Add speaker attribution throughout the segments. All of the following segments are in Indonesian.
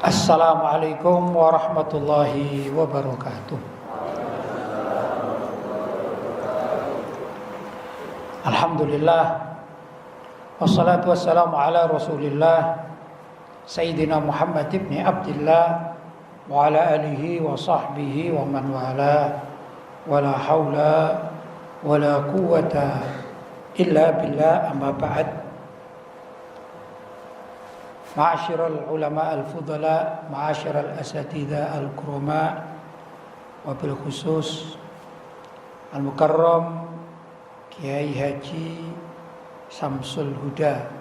Speaker 1: Assalamualaikum warahmatullahi wabarakatuh. Alhamdulillah, wassalatu wassalamu ala rasulillah Sayyidina Muhammad ibn Abdillah wa ala alihi wa sahbihi wa man wala wa la hawla wa la quwwata illa billah, amma ba'd. Ma'asyiral ulama al-fudala, ma'asyiral asatidzah al-kurama, wa bil khusus al-mukarram Kiai Haji Samsul Huda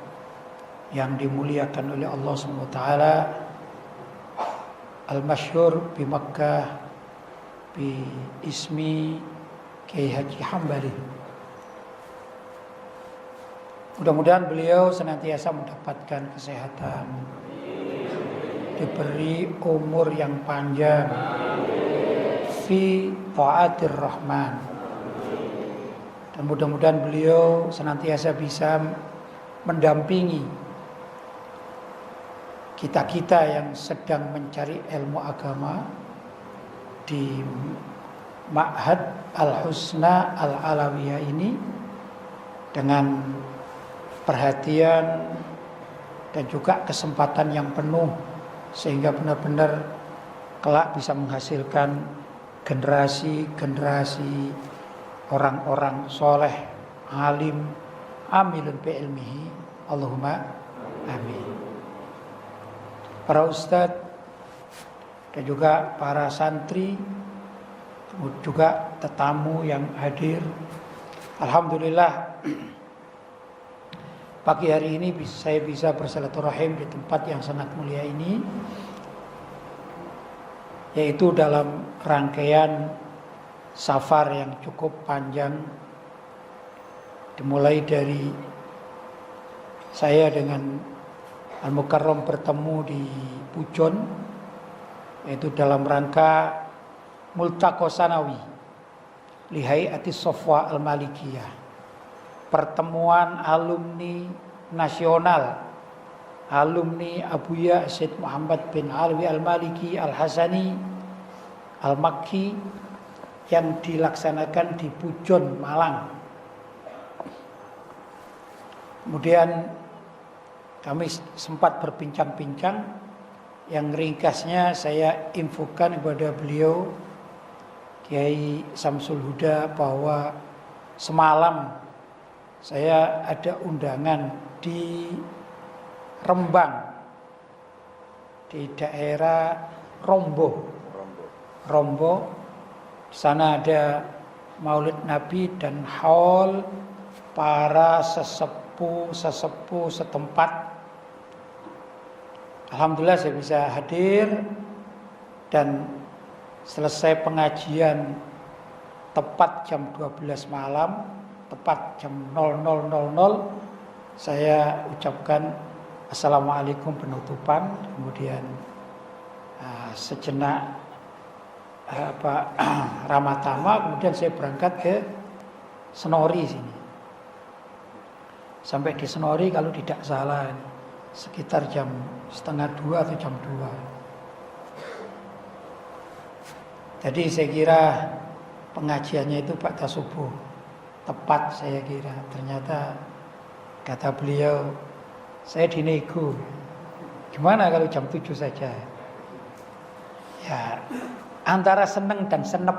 Speaker 1: yang dimuliakan oleh Allah SWT, al-masyhur bi Makkah bi ismi Kiai Haji Hambali. Mudah-mudahan beliau senantiasa mendapatkan kesehatan, diberi umur yang panjang, fi taatir rahman, dan mudah-mudahan beliau senantiasa bisa mendampingi kita-kita yang sedang mencari ilmu agama di Ma'had Al-Husna Al-Alawiyah ini dengan perhatian dan juga kesempatan yang penuh, sehingga benar-benar kelak bisa menghasilkan generasi-generasi orang-orang soleh, alim, amilun bi ilmihi. Allahumma amin. Para ustadz dan juga para santri, juga tetamu yang hadir, alhamdulillah pagi hari ini saya bisa bersilaturahim di tempat yang sangat mulia ini, yaitu dalam rangkaian safar yang cukup panjang, dimulai dari saya dengan Al-Mukarram bertemu di Pujon, yaitu dalam rangka Multaqa Sanawi li Hay'atis Shafwa Al-Malikiyah, pertemuan alumni nasional, alumni Abuya Syed Muhammad bin Alwi Al-Maliki Al-Hasani Al-Makki yang dilaksanakan di Pujon, Malang. Kemudian kami sempat berbincang-bincang, yang ringkasnya saya infokan kepada beliau Kiai Samsul Huda bahwa semalam saya ada undangan di Rembang, di daerah Rombo. Di sana ada Maulid Nabi dan haul para sesepuh setempat. Alhamdulillah saya bisa hadir, dan selesai pengajian tepat jam 12 malam, tepat jam 00.00 saya ucapkan assalamualaikum penutupan. Kemudian sejenak ramatama, kemudian saya berangkat ke Senori sini. Sampai di Senori kalau tidak salah sekitar jam 1:30 atau jam 2. Jadi saya kira pengajiannya itu pada subuh tepat, saya kira. Ternyata kata beliau, saya dinego, gimana kalau jam 7 saja? Ya, antara seneng dan senep.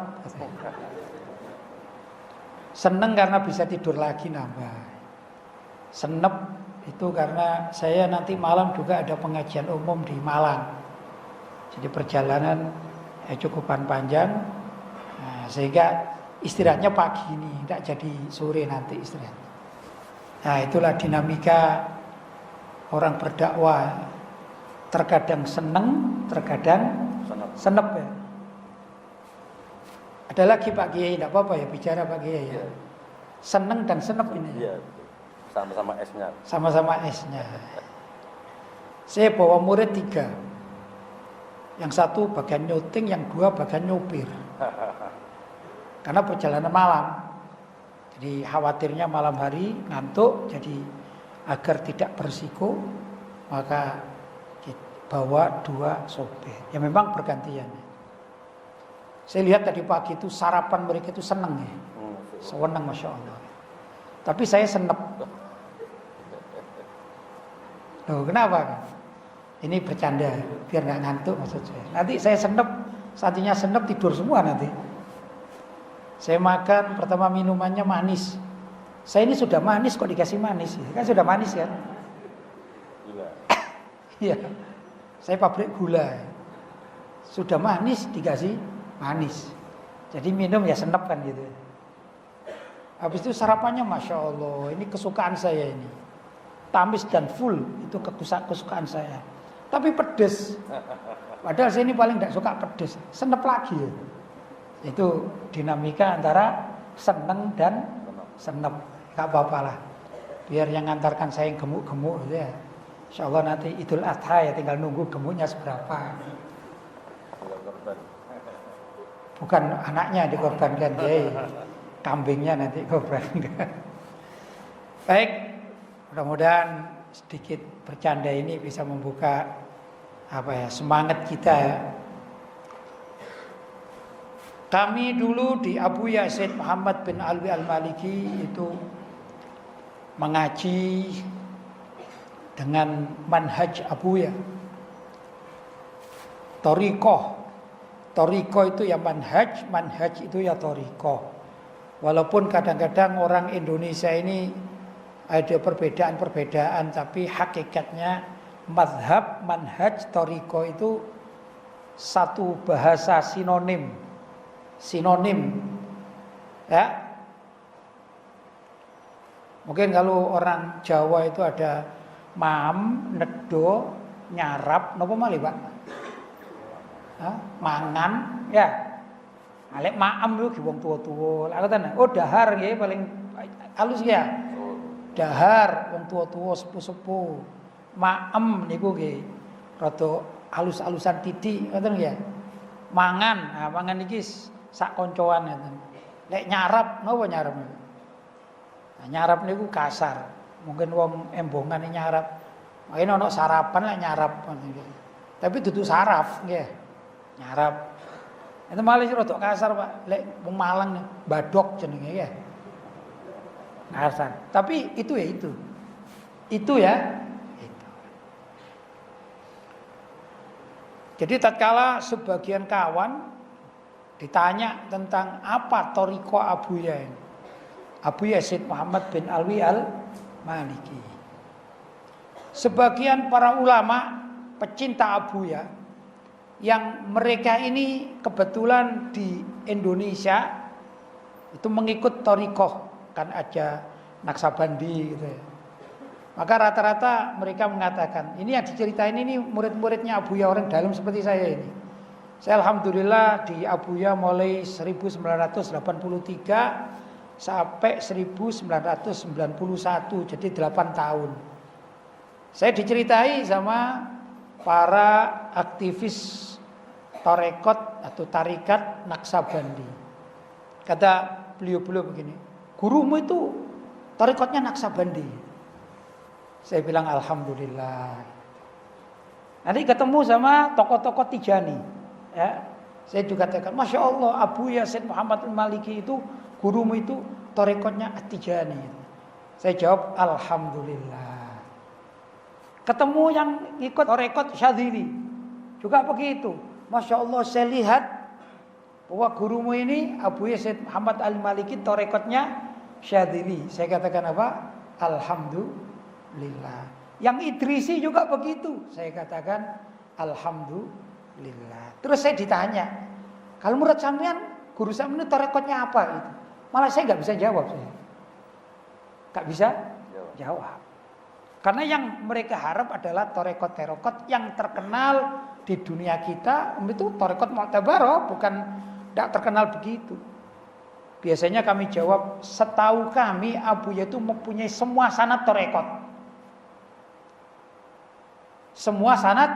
Speaker 1: Seneng karena bisa tidur lagi nambah. Senep itu karena saya nanti malam juga ada pengajian umum di Malang. Jadi perjalanan cukupan panjang, sehingga istirahatnya pagi ini, tidak jadi sore nanti istirahat. Nah, itulah dinamika orang berdakwah, terkadang seneng, terkadang senep ya. Ada lagi Pak Kiai, tidak apa-apa ya bicara Pak Kiai ya. Seneng dan senep ini.
Speaker 2: Iya, sama-sama S-nya.
Speaker 1: Sama-sama S-nya. Saya bawa murid 3. Yang satu bagian nyuting, yang 2 bagian nyupir. Karena perjalanan malam. Jadi khawatirnya malam hari ngantuk, jadi agar tidak berisiko maka bawa 2 sopir. Ya memang bergantian. Saya lihat tadi pagi itu sarapan mereka itu seneng ya. Seneng Masya Allah. Tapi saya senep. Loh, kenapa? Ini bercanda, biar nggak ngantuk maksud saya. Nanti saya senep, saatnya senep tidur semua nanti. Saya makan, pertama minumannya manis. Saya ini sudah manis kok dikasih manis, kan sudah manis kan?
Speaker 2: Gula.
Speaker 1: Iya, saya pabrik gula. Sudah manis dikasih manis. Jadi minum ya senep kan gitu. Habis itu sarapannya Masya Allah, ini kesukaan saya ini. Tamis dan full, itu kesukaan saya. Tapi pedes. Padahal saya ini paling tidak suka pedes. Senep lagi ya. Itu dinamika antara seneng dan senep. Gak apa-apa lah. Biar yang ngantarkan saya yang gemuk-gemuk gitu ya. Insya Allah nanti Idul Adha ya tinggal nunggu gemuknya seberapa. Bukan anaknya dikorbankan, ya. Kambingnya nanti korbankan. Baik, mudah-mudahan sedikit bercanda ini bisa membuka semangat kita ya. Kami dulu di Abuya Said Muhammad bin Alwi Al-Maliki itu mengaji dengan manhaj Abuya. Thariqah itu ya manhaj itu ya thariqah. Walaupun kadang-kadang orang Indonesia ini ada perbedaan-perbedaan, tapi hakikatnya mazhab, manhaj, thariqah itu satu bahasa sinonim ya. Mungkin kalau orang Jawa itu ada mam, nedo, nyarap, napa malih Pak? Mangan ya. Alek maam lho wong tua-tua. Oh dahar nggih paling halus ya. Dahar wong tua-tua sepuh-sepuh. Maem niku nggih rada halus-halusan titik ngoten nggih. Mangan, mangan iki sak koncoan ngoten. Lek nyarap napa nyarap? Nah, nyarap niku kasar. Mungkin wong embongane nyarap. Mungkin ana sarapan lek nyarap ngoten. Tapi dudu saraf nggih. Nyarap. Itu malah rada kasar Pak. Lek wong Malang badok jenenge ya. Kasar. Tapi itu ya itu. Itu ya. Itu. Jadi tatkala sebagian kawan ditanya tentang apa thariqah Abuya ini. Abuya Said Muhammad bin Alwi Al-Maliki. Sebagian para ulama pecinta Abuya yang mereka ini kebetulan di Indonesia itu mengikut thariqah, kan ada Naksabandi gitu ya. Maka rata-rata mereka mengatakan, ini yang diceritain ini murid-muridnya Abuya orang dalam seperti saya ini. Saya alhamdulillah di Abuya mulai 1983 sampai 1991, jadi 8 tahun. Saya diceritai sama para aktivis tarekat atau tarikat Naksabandi. Kata beliau-beliau begini, gurumu itu tarikatnya Naksabandi. Saya bilang alhamdulillah. Nanti ketemu sama tokoh-tokoh Tijani, ya. Saya juga katakan, Masya Allah, Abuya Said Muhammad Al-Maliki itu gurumu itu tarekatnya At-Tijani. Saya jawab alhamdulillah. Ketemu yang ikut tarekat Syadzili juga begitu. Masya Allah, saya lihat bahwa gurumu ini Abuya Said Muhammad Al-Maliki tarekatnya Syadzili. Saya katakan apa? Alhamdulillah. Yang Idrisi juga begitu. Saya katakan alhamdulillah. Terus saya ditanya, kalau menurut sampean guru sampean itu tarekatnya apa itu? Malah saya nggak bisa jawab, saya nggak bisa jawab. Karena yang mereka harap adalah tarekat-tarekat yang terkenal di dunia kita, itu tarekat Mu'tabarah, bukan tidak terkenal begitu. Biasanya kami jawab, setahu kami Abuya itu mempunyai semua sanad tarekat. Semua sanad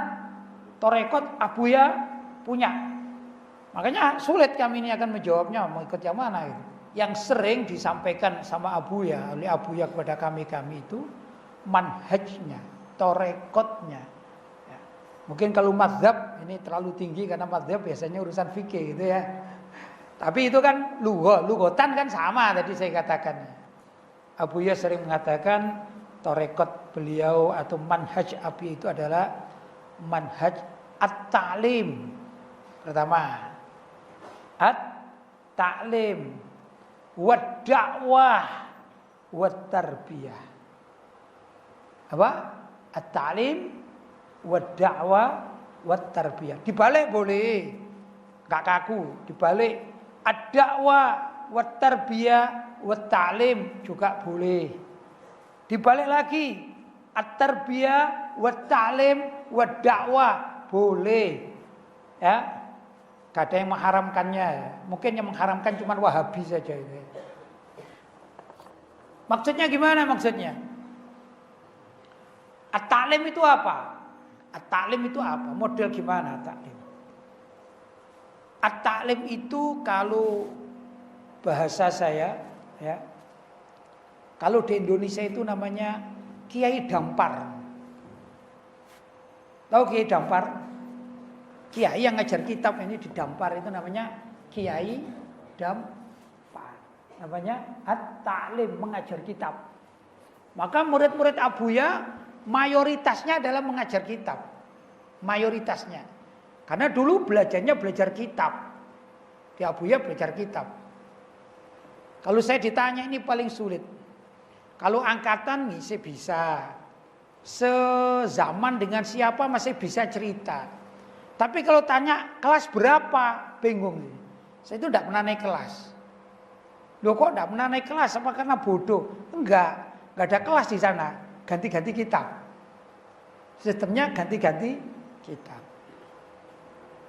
Speaker 1: tarekat Abuya punya. Makanya sulit kami ini akan menjawabnya mau ikut yang mana gitu. Yang sering disampaikan sama Abuya, oleh Abuya kepada kami itu manhajnya, tarekatnya. Ya. Mungkin kalau mazhab ini terlalu tinggi karena mazhab biasanya urusan fikih gitu ya. Tapi itu kan lugotan kan sama tadi saya katakan. Abuya sering mengatakan torekot beliau atau manhaj Abi itu adalah manhaj at-ta'lim. Pertama, at-ta'lim wad da'wah wat tarbiyah. Apa? At-ta'lim wad da'wah wat tarbiyah. Dibalik boleh. Enggak kaku, dibalik ad-da'wah wat tarbiyah wat ta'lim juga boleh. Dibalik lagi at-tarbiyah wat ta'lim wad da'wah boleh. Ya. Gak ada yang mengharamkannya. Mungkin yang mengharamkan cuma Wahabi saja itu. Maksudnya gimana maksudnya? At-ta'lim itu apa? At-ta'lim itu apa? Model gimana at-ta'lim? At-ta'lim itu kalau bahasa saya ya. Kalau di Indonesia itu namanya Kiai Dampar. Tahu Kiai Dampar? Kiai yang ngajar kitab ini di Dampar itu namanya Kiai Dampar. Namanya at-ta'lim, mengajar kitab. Maka murid-murid Abuya mayoritasnya adalah mengajar kitab. Mayoritasnya. Karena dulu belajarnya belajar kitab. Di Abuya belajar kitab. Kalau saya ditanya ini paling sulit. Kalau angkatan ngisi bisa. Sezaman dengan siapa masih bisa cerita. Tapi kalau tanya kelas berapa, bingung. Saya itu tidak pernah naik kelas. Loh kok tidak pernah naik kelas? Apa karena bodoh? Enggak ada kelas di sana. Ganti-ganti kitab. Sistemnya ganti-ganti kitab.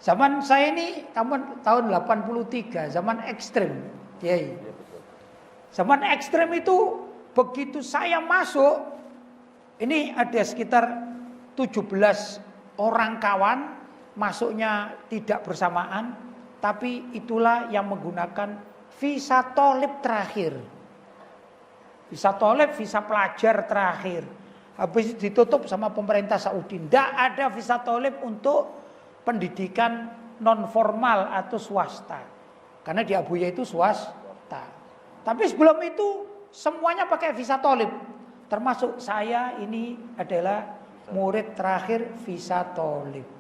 Speaker 1: Zaman saya ini tahun 83, zaman ekstrim. Kiai. Zaman ekstrim itu begitu saya masuk, ini ada sekitar 17 orang kawan. Masuknya tidak bersamaan, tapi itulah yang menggunakan visa tolib terakhir. Visa tolib, visa pelajar terakhir. Habis ditutup sama pemerintah Saudi. Tidak ada visa tolib untuk pendidikan non formal atau swasta. Karena di Abuya itu swasta. Tapi sebelum itu semuanya pakai visa tolib. Termasuk saya ini adalah murid terakhir visa tolib.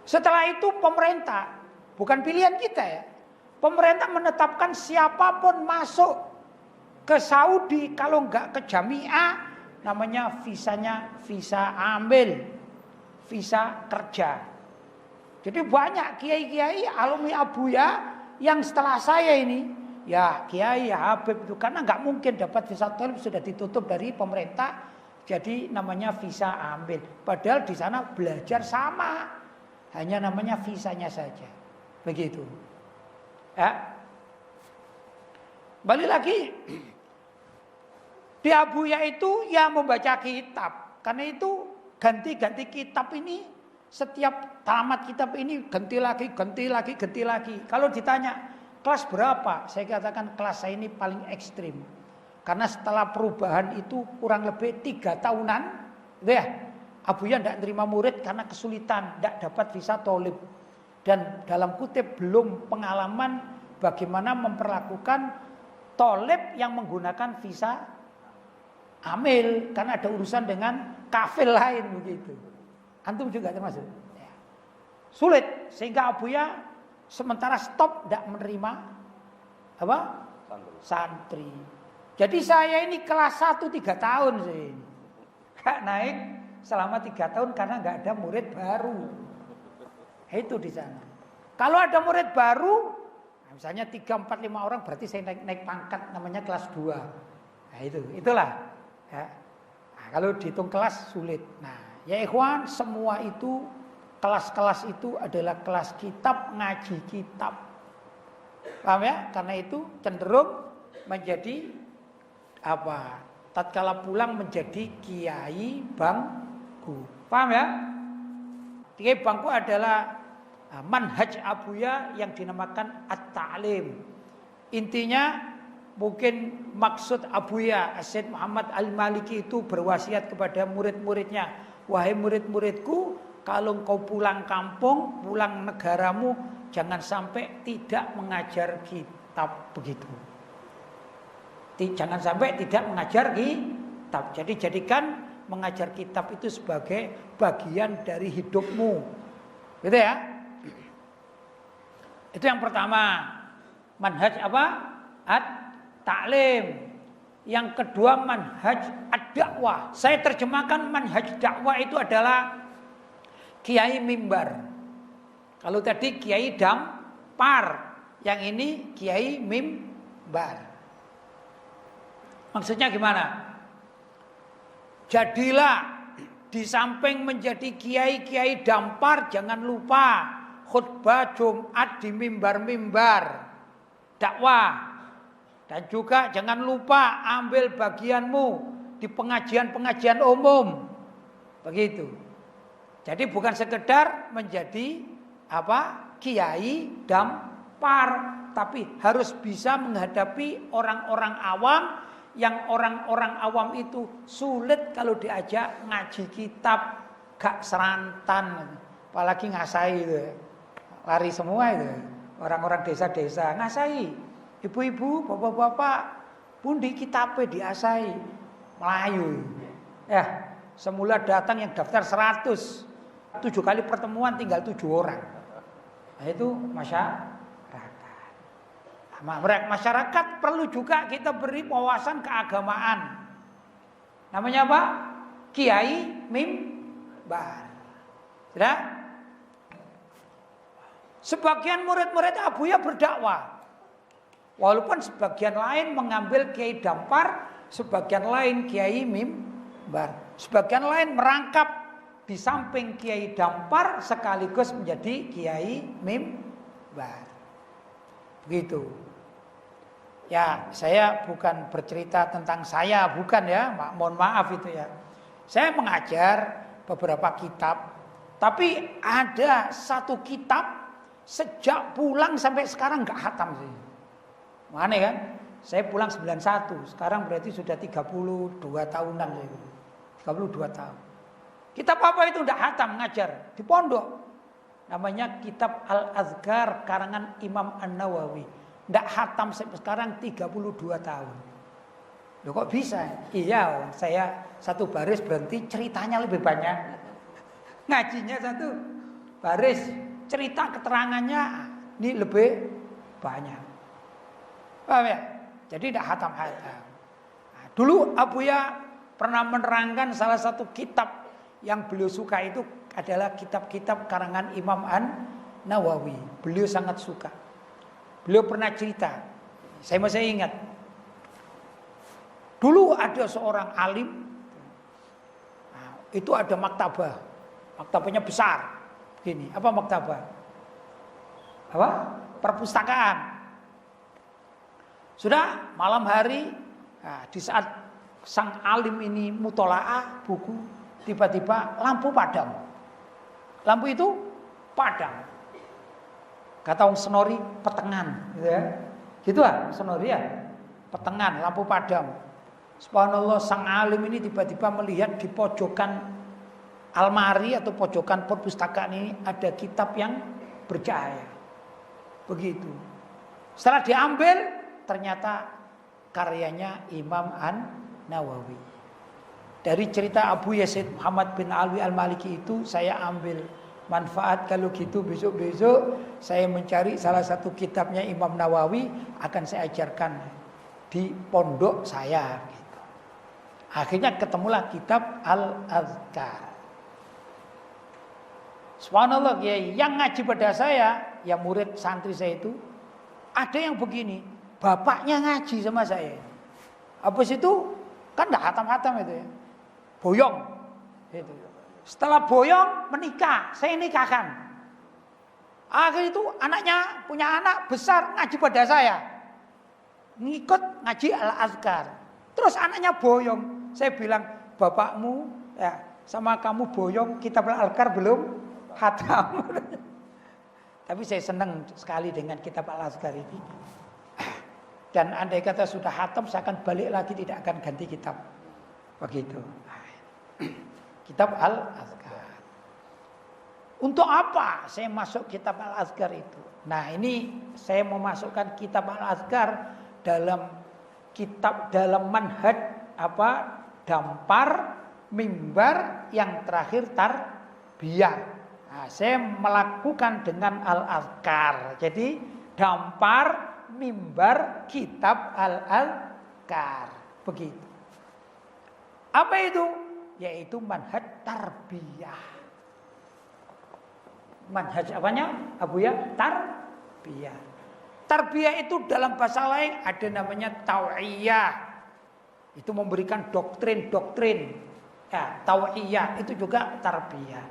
Speaker 1: Setelah itu pemerintah, bukan pilihan kita ya. Pemerintah menetapkan siapapun masuk ke Saudi kalau enggak ke Jamiah, namanya visanya visa amil, visa kerja. Jadi banyak kiai-kiai alumni Abuya yang setelah saya ini, ya kiai, ya Habib itu karena enggak mungkin dapat visa tolib sudah ditutup dari pemerintah, jadi namanya visa amil. Padahal di sana belajar sama. Hanya namanya visanya saja. Begitu. Ya. Balik lagi. Di Abuya itu ya membaca kitab. Karena itu ganti-ganti kitab ini. Setiap tamat kitab ini ganti lagi. Kalau ditanya kelas berapa? Saya katakan kelas saya ini paling ekstrim. Karena setelah perubahan itu kurang lebih 3 tahunan. Gitu ya. Abuya tidak terima murid karena kesulitan, tidak dapat visa tolib. Dan dalam kutip belum pengalaman bagaimana memperlakukan tolib yang menggunakan visa amil. Karena ada urusan dengan kafil lain begitu. Antum juga termasuk. Ya. Sulit, sehingga Abuya sementara stop tidak menerima apa? Santri. Jadi saya ini kelas 1 3 tahun sih. Gak naik selama 3 tahun karena nggak ada murid baru. Itu di sana. Kalau ada murid baru, misalnya 3, 4, 5 orang berarti saya naik pangkat namanya kelas 2. Nah itulah. Ya. Nah, kalau dihitung kelas sulit. Nah, ya ikhwan, semua itu kelas-kelas itu adalah kelas kitab, ngaji kitab. Paham ya? Karena itu cenderung menjadi apa? Tatkala pulang menjadi kiai bangku. Paham ya? Kiai bangku adalah manhaj Abuya yang dinamakan at-ta'lim. Intinya mungkin maksud Abuya Syekh Muhammad Al-Maliki itu berwasiat kepada murid-muridnya wahai murid-muridku, kalau engkau pulang kampung, pulang negaramu, jangan sampai tidak mengajar kitab begitu. Jangan sampai tidak mengajar kitab. Jadi jadikan mengajar kitab itu sebagai bagian dari hidupmu. Gitu ya. Itu yang pertama. Manhaj apa? At-ta'lim. Yang kedua manhaj ad-dakwah. Saya terjemahkan manhaj dakwah itu adalah kiai mimbar. Kalau tadi kiai dampar, yang ini kiai mimbar. Maksudnya gimana? Jadilah di samping menjadi kiai-kiai dampar, jangan lupa khutbah Jumat di mimbar-mimbar dakwah. Dan juga jangan lupa ambil bagianmu di pengajian-pengajian umum. Begitu. Jadi bukan sekedar menjadi kiai dampar, tapi harus bisa menghadapi orang-orang awam, yang orang-orang awam itu sulit kalau diajak ngaji kitab, gak serantan, apalagi ngasai itu. Lari semua itu. Orang-orang desa-desa ngasai, ibu-ibu, bapak-bapak, pundi kitabe diasai, Melayu. Ya, semula datang yang daftar 100, 7 kali pertemuan tinggal 7 orang. Nah, itu masyarakat. Masyarakat perlu juga kita beri wawasan keagamaan. Namanya apa? Kiai mimbar. Sudah? Sebagian murid-murid Abuya berdakwah. Walaupun sebagian lain mengambil kiai dampar, sebagian lain kiai mimbar. Sebagian lain merangkap di samping kiai dampar sekaligus menjadi kiai mimbar. Begitu. Ya, saya bukan bercerita tentang saya, bukan ya. Mohon maaf itu ya. Saya mengajar beberapa kitab, tapi ada satu kitab sejak pulang sampai sekarang gak khatam sih. Mana kan? Saya pulang 91, sekarang berarti sudah 32 tahunan saya. 32 tahun. Kitab apa itu gak khatam ngajar di pondok? Namanya kitab Al-Azkar karangan Imam An-Nawawi. Gak khatam sampai sekarang 32 tahun. Loh kok bisa? Iya, saya satu baris berhenti, ceritanya lebih banyak. Ngajinya satu baris, cerita keterangannya ini lebih banyak. Paham ya? Jadi tidak hatam-hatam. Nah, dulu Abuya pernah menerangkan salah satu kitab yang beliau suka itu adalah kitab-kitab karangan Imam An-Nawawi. Beliau sangat suka. Beliau pernah cerita, saya masih ingat. Dulu ada seorang alim, nah, itu ada maktabah. Maktabahnya besar. Gini, apa maktabah? Apa? Perpustakaan. Sudah malam hari, nah, di saat sang alim ini mutolaah buku, tiba-tiba lampu padam. Lampu itu padam. Kata orang Senori, petengan, gitu ya. Gitu ah, Senori ya. Petengan, lampu padam. Subhanallah, sang alim ini tiba-tiba melihat di pojokan almari atau pojokan perpustakaan ini ada kitab yang bercahaya. Begitu. Setelah diambil, ternyata karyanya Imam An-Nawawi. Dari cerita Abu Yazid Muhammad bin Alwi Al-Maliki itu saya ambil manfaat. Kalau gitu besok-besok saya mencari salah satu kitabnya Imam Nawawi, akan saya ajarkan di pondok saya gitu. Akhirnya ketemulah kitab Al-Azkar. Subhanallah ya, yang ngaji pada saya, yang murid santri saya itu ada yang begini, bapaknya ngaji sama saya. Habis itu kan enggak hatam-hatam itu ya. Boyong itu. Setelah boyong menikah, saya nikahkan. Akhir itu anaknya punya anak besar ngaji pada saya. Ngikut ngaji Al-Azkar. Terus anaknya boyong. Saya bilang, bapakmu ya sama kamu boyong, kitab Al-Azkar belum hatam. Tapi saya senang sekali dengan kitab Al-Azkar ini. Dan andai kata sudah hatam, saya akan balik lagi, tidak akan ganti kitab. Begitu. Kitab Al-Azkar. Untuk apa saya masuk kitab Al-Azkar itu? Nah, ini saya mau masukkan kitab Al-Azkar dalam manhaj dampar mimbar yang terakhir tarbiyah. Nah, saya melakukan dengan Al-Azkar. Jadi dampar mimbar kitab Al-Azkar. Begitu. Apa itu? Yaitu manhaj tarbiyah. Manhaj apanya? Abu ya? Tarbiyah. Tarbiyah itu dalam bahasa lain ada namanya tau'iyah. Itu memberikan doktrin-doktrin. Ya, tau'iyah itu juga tarbiyah.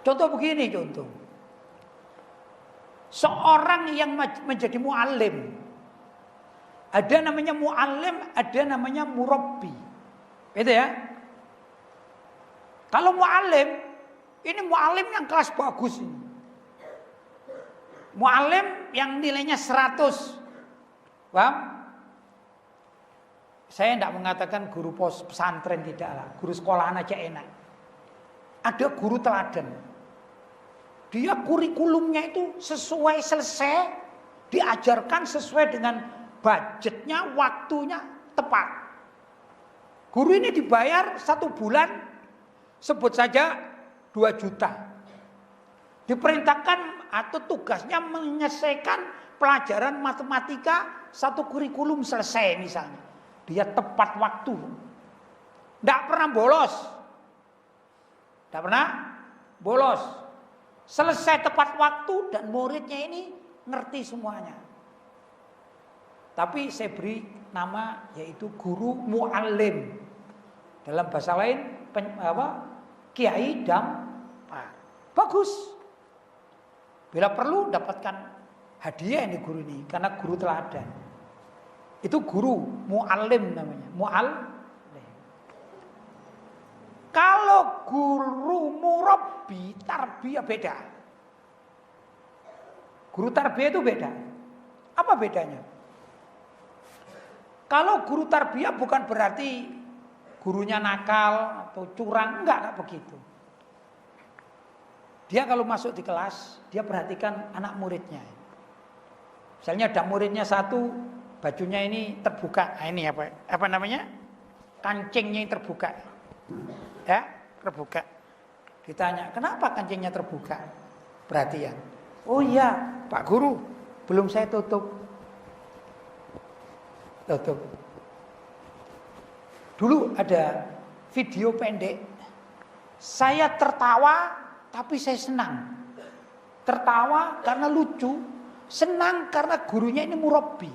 Speaker 1: Contoh begini contoh. Seorang yang menjadi muallim. Ada namanya muallim, ada namanya murabbi. Itu ya. Kalau muallim, ini muallim yang kelas bagus ini. Muallim yang nilainya 100. Paham? Saya tidak mengatakan guru pesantren, tidaklah. Guru sekolahan aja enak. Ada guru teladan. Dia kurikulumnya itu sesuai selesai. Diajarkan sesuai dengan budgetnya, waktunya tepat. Guru ini dibayar 1 bulan, sebut saja 2 juta. Diperintahkan atau tugasnya menyelesaikan pelajaran matematika 1 kurikulum selesai misalnya. Dia tepat waktu. Tidak pernah bolos. Tidak pernah bolos. Selesai tepat waktu dan muridnya ini ngerti semuanya. Tapi saya beri nama yaitu guru muallim. Dalam bahasa lain kiai dampar. Bagus. Bila perlu dapatkan hadiah ini guru ini karena guru teladan. Itu guru muallim namanya, muallim. Kalau guru murabbi tarbiyah beda. Guru tarbiyah itu beda. Apa bedanya? Kalau guru tarbiyah bukan berarti gurunya nakal atau curang, enggak begitu. Dia kalau masuk di kelas, dia perhatikan anak muridnya. Misalnya ada muridnya 1, bajunya ini terbuka. Nah, ini apa namanya? Kancingnya yang terbuka. Ya, terbuka. Ditanya, kenapa kancingnya terbuka? Perhatian. Oh iya, Pak Guru, belum saya tutup. Tutup. Dulu ada video pendek. Saya tertawa, tapi saya senang. Tertawa karena lucu, senang karena gurunya ini murabbi.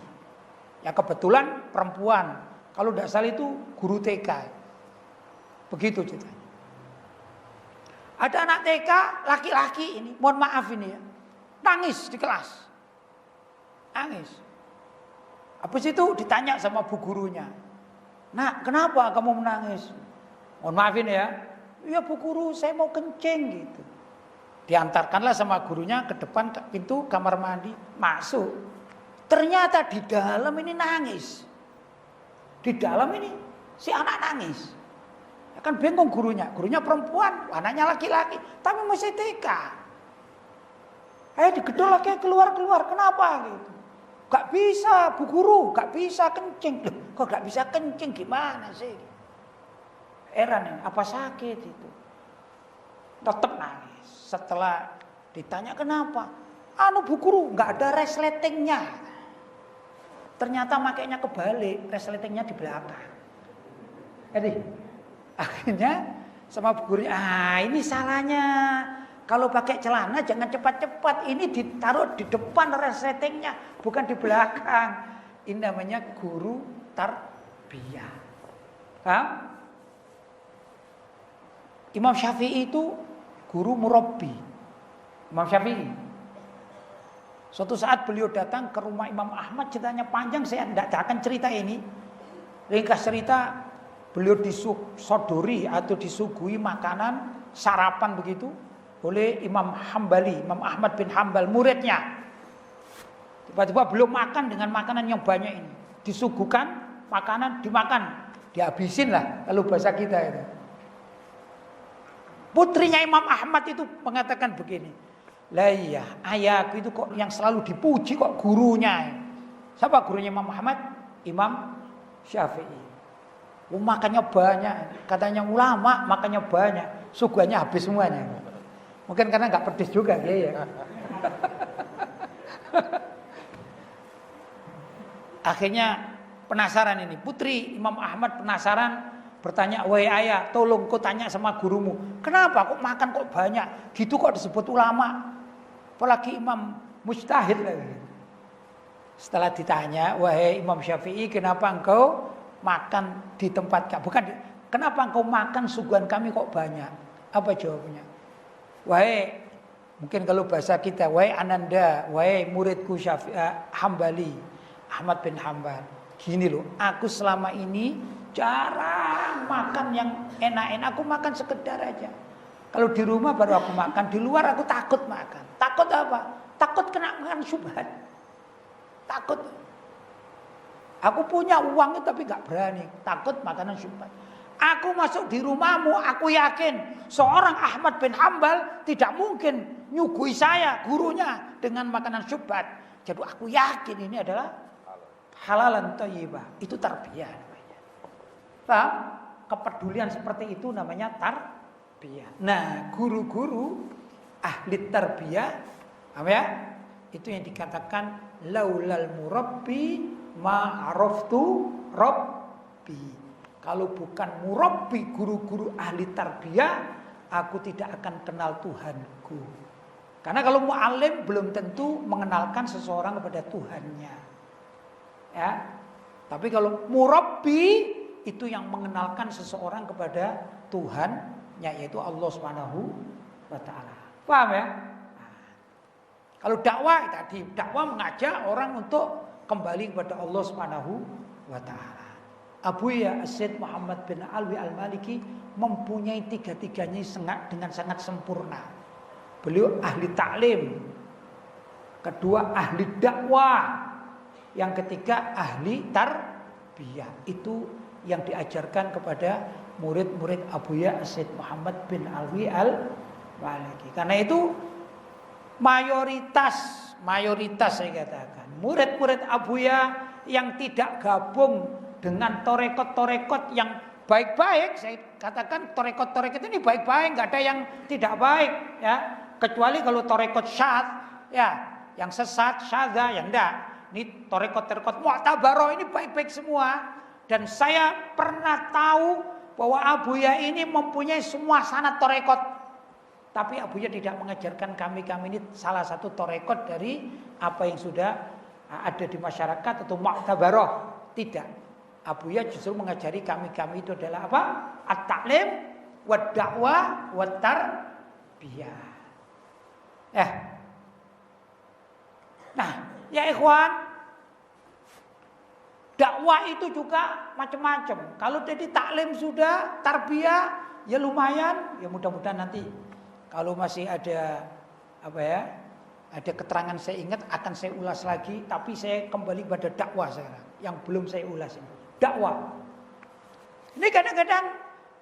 Speaker 1: Ya kebetulan perempuan. Kalau tidak salah itu guru TK. Begitu ceritanya. Ada anak TK laki-laki ini, mohon maaf ini ya, nangis di kelas. Nangis. Habis itu ditanya sama bu gurunya. Nah, kenapa kamu menangis? Mohon maaf ini ya. Ya bu guru, saya mau kencing gitu. Diantarkanlah sama gurunya ke depan pintu kamar mandi, masuk. Ternyata di dalam ini nangis. Di dalam ini si anak nangis. Ya kan bingung gurunya perempuan, anaknya laki-laki, tapi masih TK. Digedol lagi keluar, kenapa gitu? Gak bisa bu guru, gak bisa kencing. Loh, kok gak bisa kencing gimana sih? Heran ya, apa sakit itu? Tetap nangis. Setelah ditanya kenapa? Bu guru, gak ada resletingnya. Ternyata makainya kebalik, resletingnya di belakang. Jadi akhirnya sama bu gurunya, ini salahnya. Kalau pakai celana jangan cepat-cepat. Ini ditaruh di depan resletingnya, bukan di belakang. Ini namanya guru tarbiyah. Paham? Imam Syafi'i itu guru murabbi. Imam Syafi'i. Suatu saat beliau datang ke rumah Imam Ahmad, ceritanya panjang, saya tidak akan cerita ini. Ringkas cerita, beliau disodori atau disuguhi makanan sarapan begitu oleh Imam Hambali, Imam Ahmad bin Hambal, muridnya. Tiba-tiba beliau makan dengan makanan yang banyak ini. Disuguhkan makanan, dimakan. dihabisin lah kalau bahasa kita itu. Putrinya Imam Ahmad itu mengatakan begini, lah iya, ayahku itu kok yang selalu dipuji kok gurunya. Siapa gurunya Imam Ahmad? Imam Syafi'i. Makannya banyak, katanya ulama makannya banyak, suguhannya habis semuanya. Mungkin karena nggak pedes juga dia ya. Akhirnya penasaran ini, putri Imam Ahmad penasaran. Bertanya, wahai ayah, tolong kau tanya sama gurumu, kenapa kok makan kok banyak? Gitu kok disebut ulama, apalagi imam mujtahid lagi. Setelah ditanya, wahai Imam Syafi'i, kenapa engkau makan di tempat bukan kenapa engkau makan suguhan kami kok banyak? Apa jawabnya? Wahai, mungkin kalau bahasa kita, wahai Ananda, wahai muridku Hambali, Ahmad bin Hambal, gini loh, aku selama ini jarang makan yang enak-enak, aku makan sekedar aja. Kalau di rumah baru aku makan, di luar aku takut makan. Takut apa? Takut kena makan syubhat. Takut. Aku punya uang tapi gak berani, takut makanan syubhat. Aku masuk di rumahmu, aku yakin seorang Ahmad bin Hambal tidak mungkin nyugui saya, gurunya, dengan makanan syubhat. Jadi aku yakin ini adalah halalan thayyibah. Itu tarbiyah. Paham? Kepedulian seperti itu namanya tarbiyah. Nah, guru-guru ahli tarbiyah, apa ya? Itu yang dikatakan laulal murabbi ma araftu rabbi. Kalau bukan murabbi, guru-guru ahli tarbiyah, aku tidak akan kenal Tuhanku. Karena kalau mu'alim belum tentu mengenalkan seseorang kepada Tuhannya. Ya. Tapi kalau murabbi itu yang mengenalkan seseorang kepada Tuhannya, yaitu Allah Subhanahu wa taala. Paham ya? Nah, kalau dakwah tadi, dakwah mengajak orang untuk kembali kepada Allah Subhanahu wa taala. Abuya As-Said Muhammad bin Alwi Al-Maliki mempunyai tiga-tiganya dengan sangat sempurna. Beliau ahli taklim, kedua ahli dakwah, yang ketiga ahli tarbiyah. Itu yang diajarkan kepada murid-murid Abuya As-Said Muhammad bin Alwi Al-Maliki. Karena itu mayoritas saya katakan murid-murid Abuya yang tidak gabung dengan torekot-torekot yang baik-baik, saya katakan torekot-torekot ini baik-baik, nggak ada yang tidak baik, ya. Kecuali kalau torekot syad, ya, yang sesat, syadza, ya enggak. Ini torekot-torekot mu'tabaroh ini baik-baik semua. Dan saya pernah tahu bahwa Abuya ini mempunyai semua sanad torekot. Tapi Abuya tidak mengajarkan kami ini salah satu torekot dari apa yang sudah ada di masyarakat atau mu'tabaroh. Tidak. Abuya justru mengajari kami itu adalah apa? At-ta'lim, wad-da'wah, wat-tarbiyah. Nah, ya ikhwan, dakwah itu juga macam-macam. Kalau jadi taklim sudah, tarbiyah ya lumayan. Ya mudah-mudahan nanti kalau masih ada ada keterangan saya ingat akan saya ulas lagi. Tapi saya kembali pada dakwah sekarang yang belum saya ulas ini. Dakwah. Ini kadang-kadang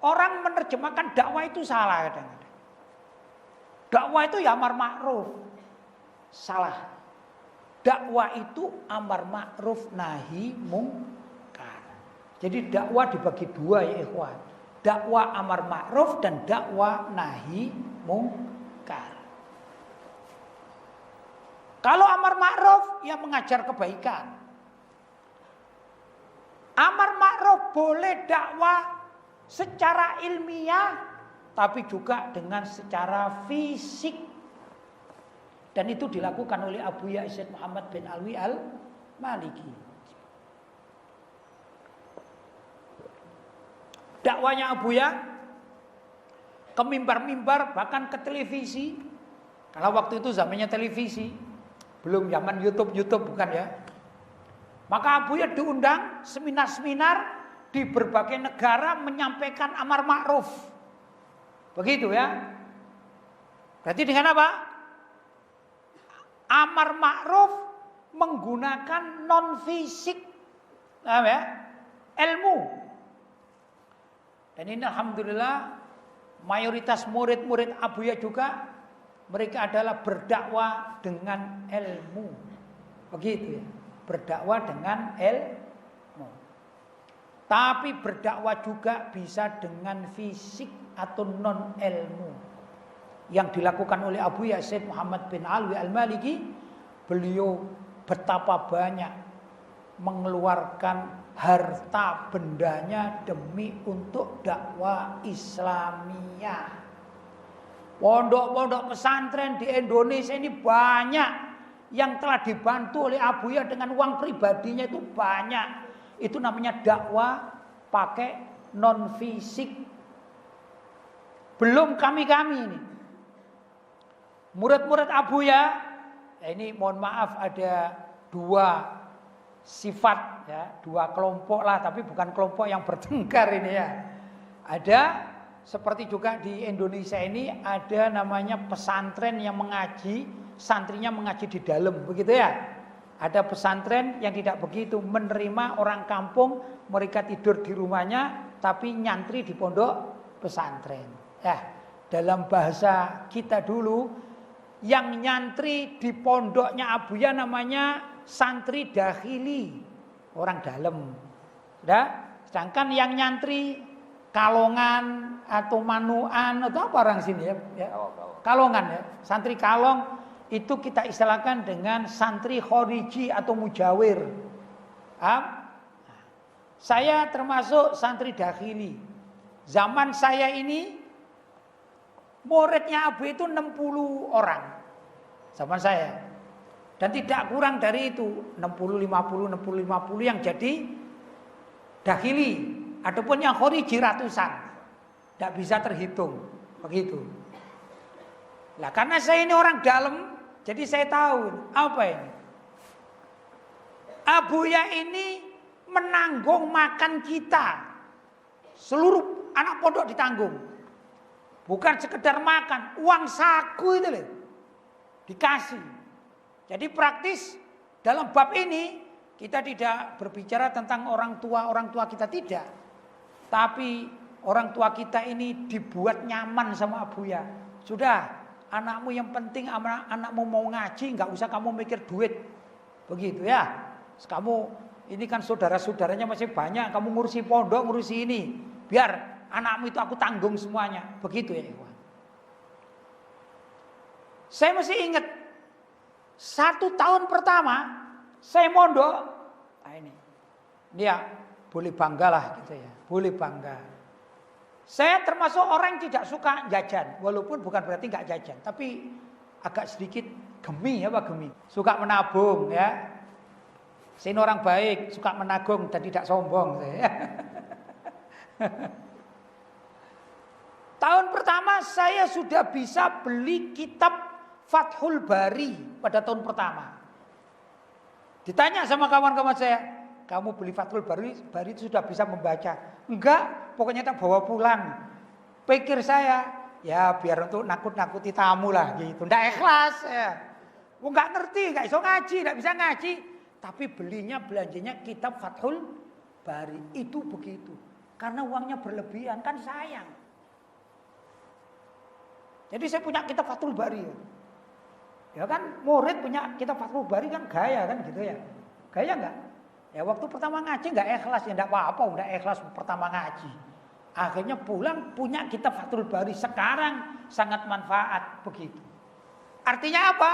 Speaker 1: orang menerjemahkan dakwah itu salah kadang-kadang. Dakwah itu ya amar ma'ruf. Salah. Dakwah itu amar ma'ruf nahi mungkar. Jadi dakwah dibagi dua ya ikhwan. Dakwah amar ma'ruf dan dakwah nahi mungkar. Kalau amar ma'ruf ya mengajar kebaikan. Amar ma'ruf boleh dakwah secara ilmiah tapi juga dengan secara fisik. Dan itu dilakukan oleh Abuya As-Said Muhammad bin Alwi Al-Maliki. Dakwanya Abuya ke mimbar-mimbar, bahkan ke televisi. Karena waktu itu zamannya televisi, belum zaman YouTube bukan ya. Maka Abuya diundang seminar-seminar di berbagai negara menyampaikan amar ma'ruf. Begitu ya. Berarti dengan apa? Amar ma'ruf menggunakan non fisik, ya? Ilmu. Dan ini alhamdulillah mayoritas murid-murid Abuya juga mereka adalah berdakwah dengan ilmu. Begitu ya. Berdakwah dengan ilmu. Tapi berdakwah juga bisa dengan fisik atau non ilmu. Yang dilakukan oleh Abuya Syekh Muhammad bin Alwi Al-Maliki, beliau betapa banyak mengeluarkan harta bendanya demi untuk dakwah Islamiyah. Pondok-pondok pesantren di Indonesia ini banyak yang telah dibantu oleh Abuya dengan uang pribadinya, itu banyak. Itu namanya dakwah pakai non fisik. Belum kami-kami ini. Murid-murid Abuya, ini mohon maaf ada dua sifat ya, dua kelompok lah, tapi bukan kelompok yang bertengkar ini ya. Ada seperti juga di Indonesia ini ada namanya pesantren yang mengaji, santrinya mengaji di dalam, begitu ya. Ada pesantren yang tidak begitu, menerima orang kampung, mereka tidur di rumahnya tapi nyantri di pondok pesantren. Ya, dalam bahasa kita dulu yang nyantri di pondoknya Abuya namanya santri dakhili, orang dalam. Sudah? Sedangkan yang nyantri Kalongan atau Manuan atau apa orang sini ya? Kalongan ya. Santri Kalong itu kita istilahkan dengan santri khoriji atau mujawir. Saya termasuk santri dakhili. Zaman saya ini muridnya Abu itu 60 orang. Zaman saya. Dan tidak kurang dari itu, 60 50 60 50 yang jadi dakhili, ataupun yang khoriji ratusan. Tidak bisa terhitung, begitu. Nah, karena saya ini orang dalam, jadi saya tahu apa ini. Abuya ini menanggung makan kita. Seluruh anak pondok ditanggung. Bukan sekedar makan, uang saku itu loh. Dikasih. Jadi praktis dalam bab ini kita tidak berbicara tentang orang tua kita tidak. Tapi orang tua kita ini dibuat nyaman sama Abuya. Sudah, anakmu yang penting anakmu mau ngaji, nggak usah kamu mikir duit. Begitu ya. Kamu ini kan saudara-saudaranya masih banyak, kamu ngurusi pondok, ngurusi ini. Biar anakmu itu aku tanggung semuanya. Begitu ya, ikhwan. Saya masih ingat 1 tahun pertama saya mondok. Nah ini. Ya, boleh bangga lah gitu ya. Boleh bangga. Saya termasuk orang yang tidak suka jajan, walaupun bukan berarti nggak jajan, tapi agak sedikit gemi ya Pak, gemi. Suka menabung ya. Saya ini orang baik, suka menabung dan tidak sombong saya. Tahun pertama saya sudah bisa beli kitab Fathul Bari pada tahun pertama. Ditanya sama kawan-kawan saya, kamu beli Fathul Bari itu sudah bisa membaca? Enggak, pokoknya tak bawa pulang. Pikir saya, ya biar untuk nakut-nakuti tamu lah gitu. Nggak ikhlas ya. Nggak ngerti, nggak bisa ngaji, nggak bisa ngaji. Tapi belanjanya kitab Fathul Bari. Itu begitu. Karena uangnya berlebihan, kan sayang. Jadi saya punya kitab Fathul Bari. Ya kan murid punya kitab Fathul Bari kan gaya kan gitu ya. Gaya enggak? Ya waktu pertama ngaji enggak ikhlas ya enggak apa-apa, udah ikhlas pertama ngaji. Akhirnya pulang punya kitab Fathul Bari, sekarang sangat manfaat begitu. Artinya apa?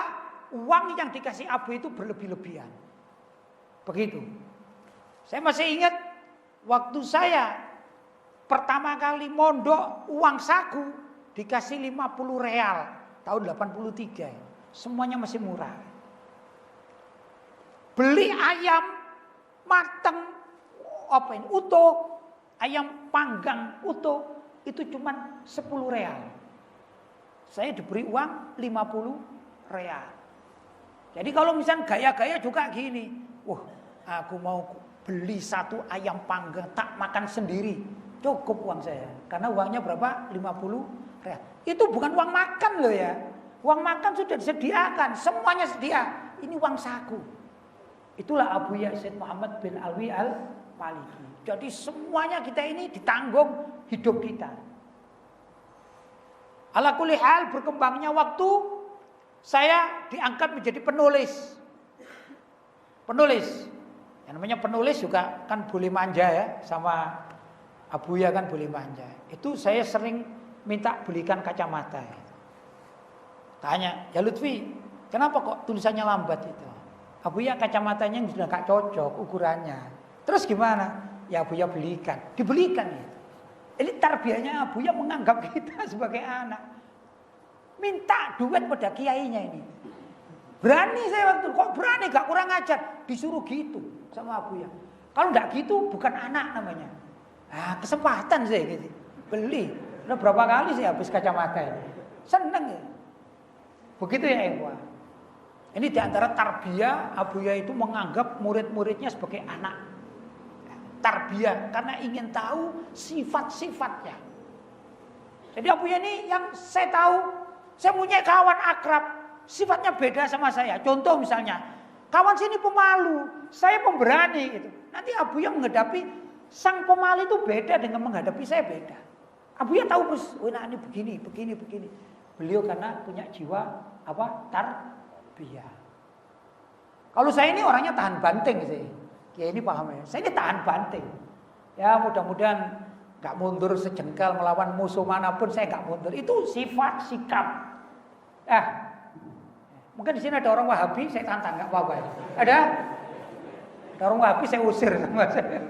Speaker 1: Uang yang dikasih Abu itu berlebih-lebihan. Begitu. Saya masih ingat waktu saya pertama kali mondok uang saku dikasih 50 real tahun 83. Semuanya masih murah. Beli ayam mateng utuh, ayam panggang utuh itu cuma 10 real. Saya diberi uang 50 real. Jadi kalau misalnya gaya-gaya juga gini, wah, aku mau beli 1 ayam panggang tak makan sendiri, cukup uang saya. Karena uangnya berapa? 50 real. Itu bukan uang makan loh ya. Uang makan sudah disediakan, semuanya sedia. Ini uang saku. Itulah Abuya Syekh Muhammad bin Alwi Maliki. Jadi semuanya kita ini ditanggung hidup kita. Ala kulli hal, berkembangnya waktu, saya diangkat menjadi penulis. Penulis. Yang namanya penulis juga kan boleh manja ya, sama Abuya kan boleh manja. Itu saya sering minta belikan kacamata. Tanya, ya Lutfi, kenapa kok tulisannya lambat itu? Abuya kacamatanya sudah gak cocok ukurannya. Terus gimana? Ya Abuya belikan, dibelikan itu. Ini tarbiyahnya Abuya menganggap kita sebagai anak. Minta duit pada kiainya ini. Berani saya waktu, kok berani, gak kurang ajar. Disuruh gitu sama Abuya. Kalau gak gitu bukan anak namanya. Nah, kesempatan saya gitu. Beli. Udah berapa kali saya habis kacamata ini. Seneng ya. Begitu ya Ikhwan. Ini diantara tarbiyah, Abuya itu menganggap murid-muridnya sebagai anak. Tarbiyah, karena ingin tahu sifat-sifatnya. Jadi Abuya ini yang saya tahu, saya punya kawan akrab, sifatnya beda sama saya. Contoh misalnya, kawan sini pemalu, saya pemberani gitu. Nanti Abuya menghadapi sang pemalu itu beda dengan menghadapi saya beda. Abuya tahu bos, oh nah ini begini. Beliau karena punya jiwa tarbiyah. Kalau saya ini orangnya tahan banting sih. Ya ini paham ya. Saya ini tahan banting. Ya mudah-mudahan gak mundur sejengkal melawan musuh manapun, saya gak mundur. Itu sifat sikap. Mungkin di sini ada orang Wahabi, saya tantang gak apa-apa. Ada orang Wahabi saya usir sama saya.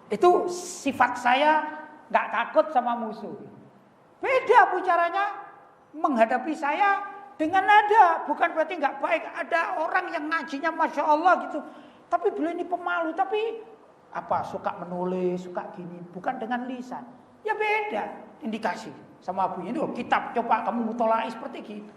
Speaker 1: Itu sifat saya gak takut sama musuh. Beda bu caranya menghadapi saya dengan nada. Bukan berarti gak baik. Ada orang yang ngajinya Masya Allah gitu. Tapi beliau ini pemalu. Tapi suka menulis, suka gini. Bukan dengan lisan. Ya beda. Indikasi sama Abuya ini. Kitab coba kamu mutolai seperti gitu.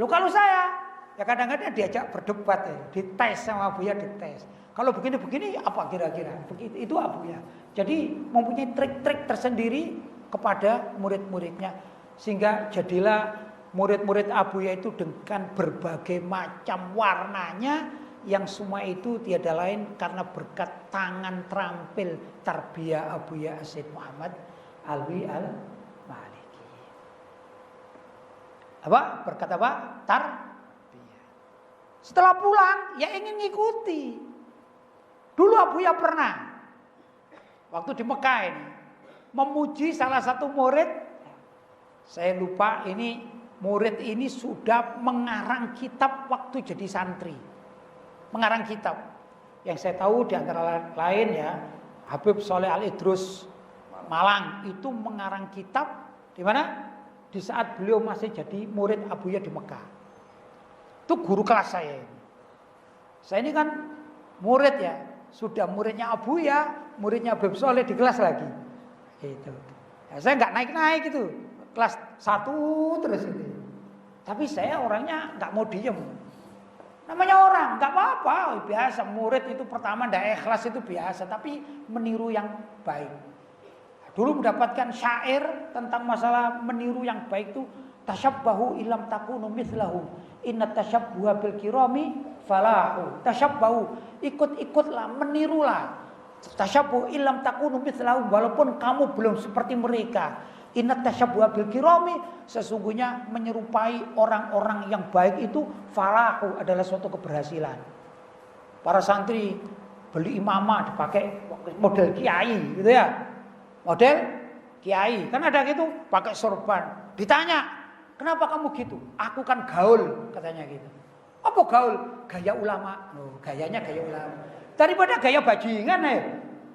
Speaker 1: Lalu kalau saya, ya kadang-kadang diajak berdebat ya. Dites sama Abuya, dites. Kalau begini-begini apa kira-kira? Begitu itu Abuya. Jadi mempunyai trik-trik tersendiri kepada murid-muridnya. Sehingga jadilah murid-murid Abuya itu dengan berbagai macam warnanya. Yang semua itu tiada lain karena berkat tangan terampil tarbiyah Abuya As-Sayyid Muhammad Alwi Al-Maliki. Berkat apa? Tarbiyah. Setelah pulang ya ingin ngikuti. Dulu Abuya pernah waktu di Mekah ini memuji salah satu murid. Saya lupa ini murid ini sudah mengarang kitab waktu jadi santri. Mengarang kitab. Yang saya tahu di antara lain ya Habib Soleh Al-Idrus Malang itu mengarang kitab di mana? Di saat beliau masih jadi murid Abuya di Mekah. Itu guru kelas saya ini. Saya ini kan murid ya. Sudah muridnya Abuya, muridnya Habib Soleh di kelas lagi. Gitu. Ya, saya nggak naik-naik gitu. Kelas 1 terus itu. Tapi saya orangnya nggak mau diem. Namanya orang, nggak apa-apa, biasa. Murid itu pertama ndak ikhlas itu biasa, tapi meniru yang baik. Dulu mendapatkan syair tentang masalah meniru yang baik itu tasyabbahu ilam takunu mithlahum inna tasyabbuha bil kirami falahu. Tasyabbahu, ikut-ikutlah, menirulah. Tasyabbuhu ilam takunu mithlahum, walaupun kamu belum seperti mereka. Inna tasyabbuha bil kirami, sesungguhnya menyerupai orang-orang yang baik itu falahu adalah suatu keberhasilan. Para santri beli imamah dipakai model kiai gitu ya. Model kiai. Kan ada gitu, pakai sorban. Ditanya, "Kenapa kamu gitu?" "Aku kan gaul," katanya gitu. "Apa gaul?" "Gaya ulama." Oh, gayanya gaya ulama. Daripada gaya bajingan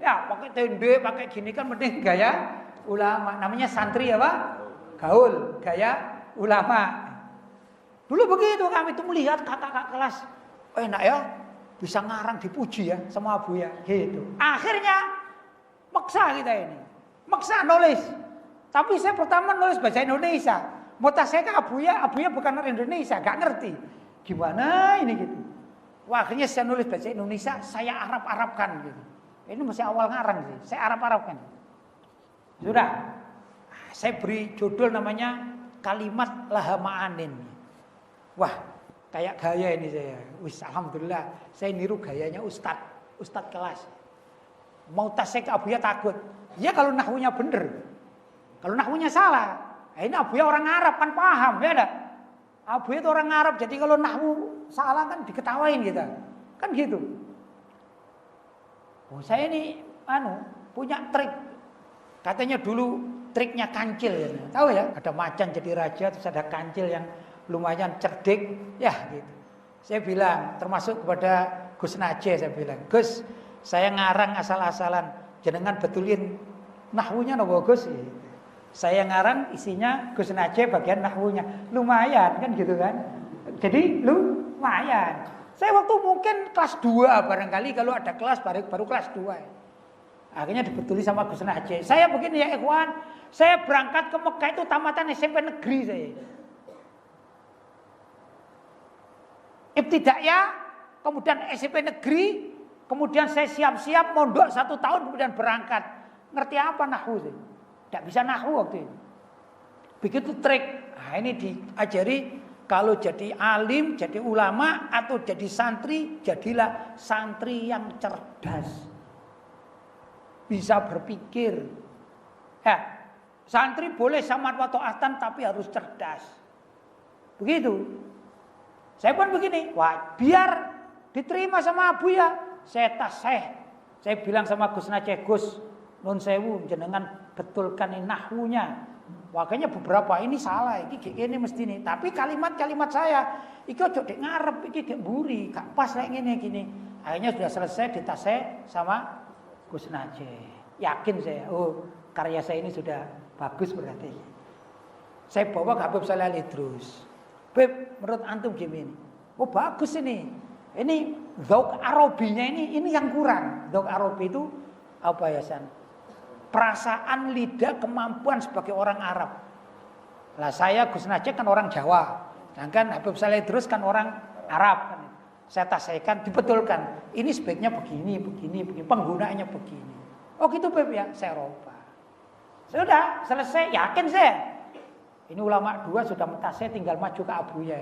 Speaker 1: ya pakai tende, pakai gini kan mending gaya ulama. Namanya santri apa? Gaul, gaya ulama. Dulu begitu kami itu melihat kakak-kakak kelas. Enak ya, bisa ngarang dipuji ya sama Abuya gitu. Akhirnya maksa kita ini. Maksa nulis. Tapi saya pertama nulis bahasa Indonesia. Motas saya ke Abuya bukan orang Indonesia, gak ngerti. Gimana ini gitu. Wah, akhirnya saya nulis bahasa Indonesia, saya Arab-Arabkan gitu. Ini masih awal ngarang sih, saya Arab-Arabkan. Sudah, saya beri judul namanya Kalimat Laha Ma'anin. Wah, kayak gaya ini saya. Wis, alhamdulillah, saya niru gayanya Ustadz kelas. Mau tasnya ke Abuya takut. Ya kalau nahwunya bener. Kalau nahwunya salah. Nah, ini Abuya orang Arab kan paham ya enggak? Abuya itu orang Arab, jadi kalau nahwu salah kan diketawain kita. Kan gitu. Oh, saya ini punya trik. Katanya dulu triknya kancil ya. Tahu ya? Ada macan jadi raja, terus ada kancil yang lumayan cerdik, ya gitu. Saya bilang, termasuk kepada Gus Naje, saya bilang, Gus, saya ngarang asal-asalan, jenengan betulin nahwunya nopo Gus. Saya ngarang isinya Gus Naje bagian nahwunya, lumayan kan gitu kan. Jadi lumayan. Saya waktu mungkin kelas 2 barangkali, kalau ada kelas baru kelas 2. Akhirnya dibetuli sama Gus Naje. Saya begini ya ikhwan, saya berangkat ke Mekah itu tamatan SMP negeri saya. Ibtidaiyah, kemudian SMP negeri, kemudian saya siap-siap mondok 1 tahun kemudian berangkat. Ngerti apa nahwu sih? Tidak bisa nahwu waktu itu. Begitu trik. Nah, ini diajari kalau jadi alim, jadi ulama atau jadi santri, jadilah santri yang cerdas. Bisa berpikir. Ya, santri boleh samad wa ta'atan tapi harus cerdas. Begitu. Saya pun begini, wah biar diterima sama Abuya, saya taseh. Saya bilang sama Gus Naje, Gus, nun sewu, jenengan betulkan ini nahwunya. Makanya beberapa ini salah, ini mesti ini. Tapi kalimat-kalimat saya, iki ojo dek ngarep, iki dek buri, gak pas kayak gini. Akhirnya sudah selesai ditaseh sama Gus Naje. Yakin saya, oh karya saya ini sudah bagus berarti. Saya bawa ke Habib Shalih Al Idrus. Beb, menurut antum gimana? Oh bagus ini. Ini zauk Arabinya ini yang kurang. Zauk Arabi itu apa ya San? Perasaan lidah, kemampuan sebagai orang Arab. Lah saya Gus Naje kan orang Jawa. Sedangkan Habib Shalih Idrus kan orang Arab kan. Saya tasaikan, dibetulkan. Ini sebaiknya begini, penggunaannya begini. Oh gitu Beb ya, saya roba. Sudah, selesai, yakin saya. Ini ulama 2 sudah mentasih, tinggal maju ke Abuya.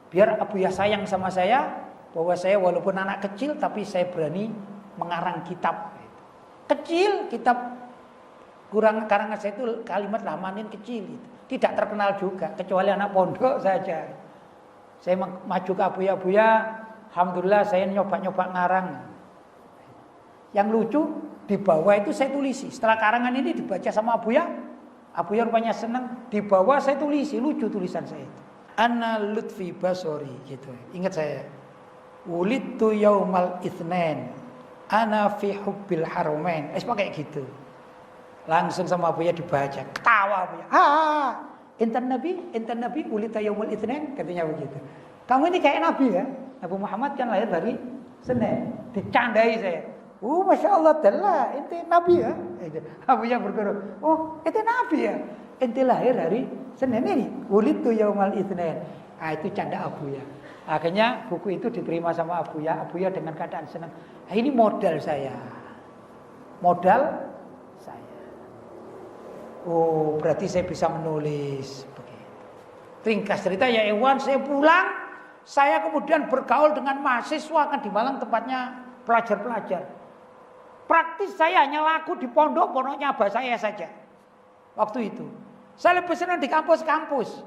Speaker 1: Biar Abuya sayang sama saya, bahwa saya walaupun anak kecil tapi saya berani mengarang kitab. Kecil, kitab kurang karangan saya itu kalimat lamanin kecil. Tidak terkenal juga, kecuali anak pondok saja. Saya maju ke Abuya, alhamdulillah saya nyoba ngarang. Yang lucu, di bawah itu saya tulisi. Setelah karangan ini dibaca sama Abuya rupanya senang, di bawah saya tulisi, lucu tulisan saya itu. Ana Lutfi Basori gitu. Ingat saya. Wulidtu yaumal itsnain. Ana fi hubbil haramain. Pakai gitu. Langsung sama Abuya dibaca. Ketawa Abuya. Intan Nabi wulidta yaumal itsnain katanya begitu. Kamu ini kayak Nabi ya? Nabi Muhammad kan lahir hari Senin. Dicandai saya. Masya Allah telah, ente Nabi ya. Abuya berguru, ente Nabi ya. Ente lahir hari Senin ini. Wulidtu yaumal itsnain. Itu canda Abuya. Akhirnya buku itu diterima sama Abuya. Abuya dengan keadaan senang. Ini modal saya. Modal saya. Berarti saya bisa menulis. Begitu. Ringkas cerita ya Ewan, saya pulang. Saya kemudian bergaul dengan mahasiswa kan di Malang tempatnya pelajar-pelajar. Praktis saya hanya laku di pondoknya abah saya saja. Waktu itu. Saya lebih senang di kampus-kampus.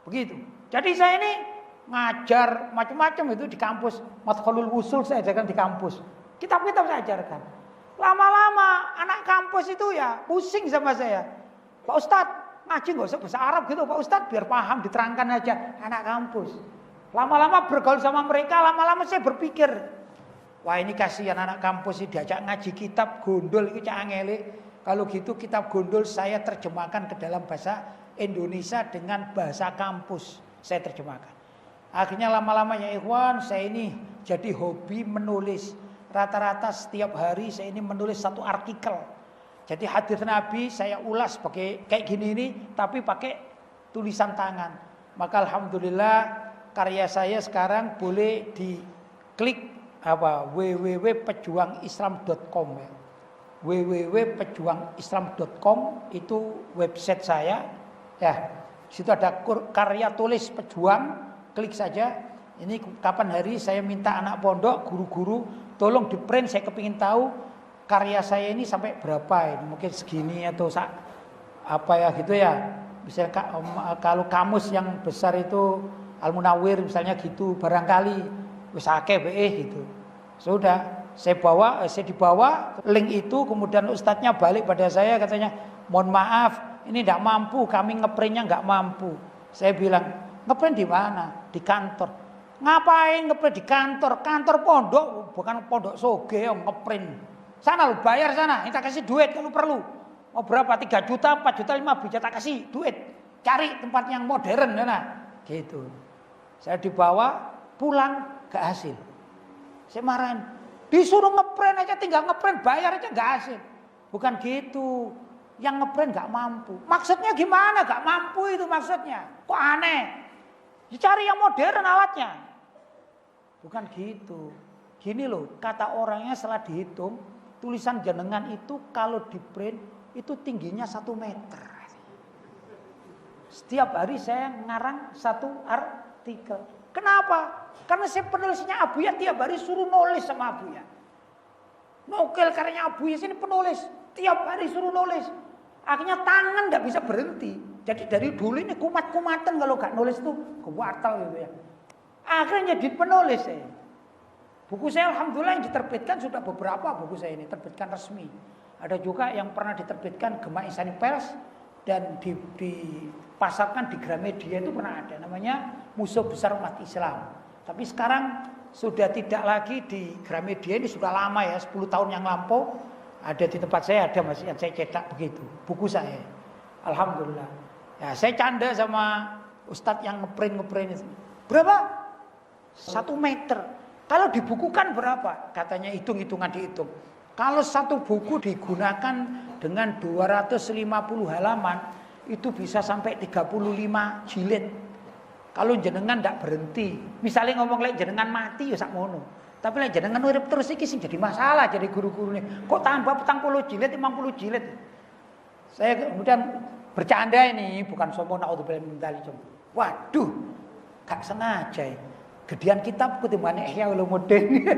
Speaker 1: Begitu. Jadi saya ini ngajar macam-macam itu di kampus. Madkhalul Wusul saya ajarkan di kampus. Kitab-kitab saya ajarkan. Lama-lama anak kampus itu ya pusing sama saya. Pak Ustadz, ngaji gak usah bahasa Arab gitu Pak Ustadz. Biar paham, diterangkan aja anak kampus. Lama-lama bergaul sama mereka, lama-lama saya berpikir, wah ini kasihan anak kampus ini diajak ngaji kitab gondol itu cak angele. Kalau gitu kitab gondol saya terjemahkan ke dalam bahasa Indonesia dengan bahasa kampus. Saya terjemahkan. Akhirnya lama-lama ya ikhwan, saya ini jadi hobi menulis. Rata-rata setiap hari saya ini menulis 1 artikel. Jadi hadis Nabi saya ulas pakai kayak gini ini, tapi pakai tulisan tangan. Maka alhamdulillah karya saya sekarang boleh diklik www.pejuangislam.com ya. www.pejuangislam.com itu website saya ya. Situ ada karya tulis pejuang, klik saja. Ini kapan hari saya minta anak pondok, guru-guru tolong di print, saya kepingin tahu karya saya ini sampai berapa ini, mungkin segini atau apa ya gitu ya. Misalnya kalau kamus yang besar itu Al-Munawwir misalnya gitu, barangkali wis akeh gitu. Sudah, saya dibawa link itu, kemudian ustadznya balik pada saya katanya, "Mohon maaf, ini tidak mampu, kami ngeprintnya nggak mampu." Saya bilang, "Ngeprint di mana?" "Di kantor." "Ngapain ngeprint di kantor? Kantor pondok, bukan pondok soge yang ngeprint. Sana lu bayar sana, kita kasih duit kalau perlu. Mau berapa? 3 juta, 4 juta, 5 juta, tak kasih duit. Cari tempat yang modern." Nah, gitu. Saya dibawa, pulang gak hasil. Saya marahin, disuruh ngeprint aja, tinggal ngeprint, bayar aja gak hasil. Bukan gitu, yang ngeprint gak mampu. Maksudnya gimana gak mampu itu maksudnya? Kok aneh? Cari yang modern alatnya. Bukan gitu. Gini loh, kata orangnya setelah dihitung, tulisan jenengan itu kalau di print itu tingginya 1 meter. Setiap hari saya ngarang 1 artikel. Kenapa? Karena saya penulisnya Abuya, tiap hari suruh nulis sama Abuya. Nukil karyanya Abuya sini penulis, tiap hari suruh nulis. Akhirnya tangan nggak bisa berhenti. Jadi dari dulu ini kumat-kumatan kalau nggak nulis tuh kewatal gitu ya. Akhirnya jadi penulis saya. Buku saya alhamdulillah yang diterbitkan sudah beberapa buku saya ini terbitkan resmi. Ada juga yang pernah diterbitkan Gema Insani Pers dan dipasarkan di Gramedia itu pernah ada, namanya Musuh Besar Umat Islam. Tapi sekarang sudah tidak lagi di Gramedia, ini sudah lama ya, 10 tahun yang lampau. Ada di tempat saya, ada masih yang saya cetak begitu, buku saya. Alhamdulillah. Ya, saya canda sama ustadz yang ngeprint itu. Berapa? 1 meter. Kalau dibukukan berapa? Katanya hitung-hitungan dihitung. Kalau satu buku digunakan dengan 250 halaman, itu bisa sampai 35 jilid. Kalau jenengan tidak berhenti, misalnya ngomong lek jenengan mati ya sakmono. Tapi lek jenengan urip terus iki sing jadi masalah jadi guru-guru ini. Kok tambah 40 jilid, 50 jilid? Saya kemudian bercanda ini, bukan sombong naudzubillah min dzalik. Waduh, gak sengaja ya. Gedean kitab ketimbang Ihya Ulumuddin.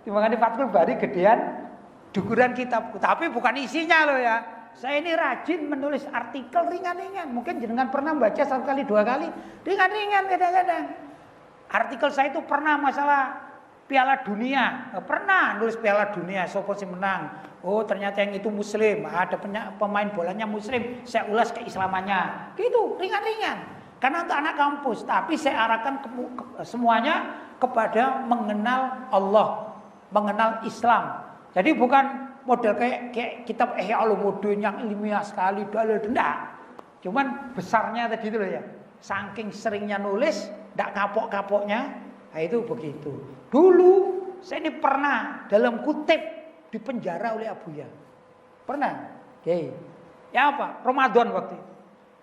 Speaker 1: Timbangane Fathul Bari gedean dukuran kitabku. Tapi bukan isinya loh ya. Saya ini rajin menulis artikel ringan-ringan. Mungkin jenengan pernah baca 1 kali 2 kali. Ringan-ringan kadang-kadang. Artikel saya itu pernah masalah Piala Dunia. Pernah nulis Piala Dunia. Sopo sih menang. Oh ternyata yang itu muslim. Ada pemain bolanya muslim. Saya ulas keislamannya. Gitu ringan-ringan. Karena untuk anak kampus. Tapi saya arahkan semuanya kepada mengenal Allah. Mengenal Islam. Jadi bukan model kayak kitab Ihya Ulumuddin yang ilmiah sekali, dalil denda. Cuman besarnya tadi itu loh ya. Saking seringnya nulis, enggak kapok-kapoknya, nah itu begitu. Dulu saya ini pernah dalam kutip dipenjara oleh Abuya. Pernah? Oke. Ya apa? Ramadan waktu itu.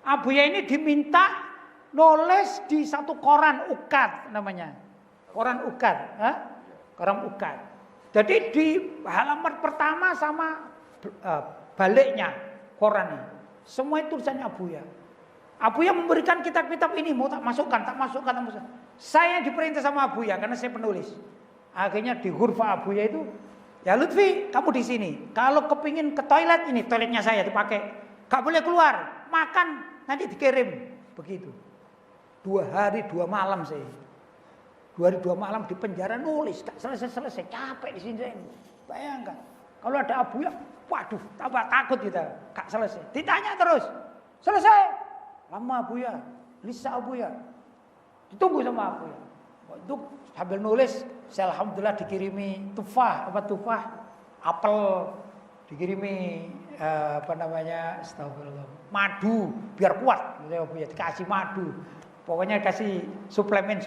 Speaker 1: Abuya ini diminta nulis di satu koran Ukad namanya. Koran Ukad, koran Ukad. Jadi di halaman pertama sama baliknya koran ini. Semua itu tulisannya Abuya. Abuya memberikan kitab-kitab ini, mau tak masukkan. Saya diperintah sama Abuya karena saya penulis. Akhirnya di hurfa Abuya itu, ya Lutfi, kamu di sini. Kalau kepingin ke toilet ini, toiletnya saya dipakai. Gak boleh keluar, makan nanti dikirim. Begitu. 2 hari 2 malam saya. 2 hari 2 malam di penjara nulis, gak selesai-selesai, capek di sini saya ini. Bayangkan, kalau ada Abuya, waduh, tambah takut kita, gak selesai. Ditanya terus, selesai. Lama Abuya, Lisa Abuya. Ditunggu sama Abuya. Waktu sambil nulis, saya alhamdulillah dikirimi tufah, apel, dikirimi astagfirullah, madu, biar kuat. Abuya dikasih madu. Pokoknya kasih suplemen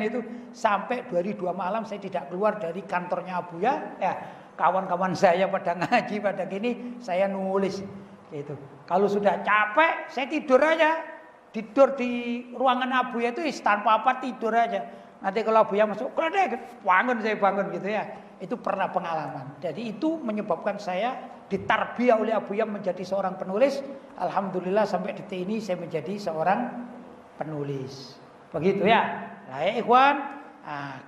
Speaker 1: itu sampai 2 hari 2 malam saya tidak keluar dari kantornya Abuya. Ya, kawan-kawan saya pada ngaji pada gini, saya nulis gitu. Kalau sudah capek, saya tidur aja. Tidur di ruangan Abuya itu tanpa apa tidur aja. Nanti kalau Abuya masuk, bangun gitu ya. Itu pernah pengalaman. Jadi itu menyebabkan saya ditarbiyah oleh Abuya menjadi seorang penulis. Alhamdulillah sampai detik ini saya menjadi seorang penulis. Begitu ya. Nah, ikhwan,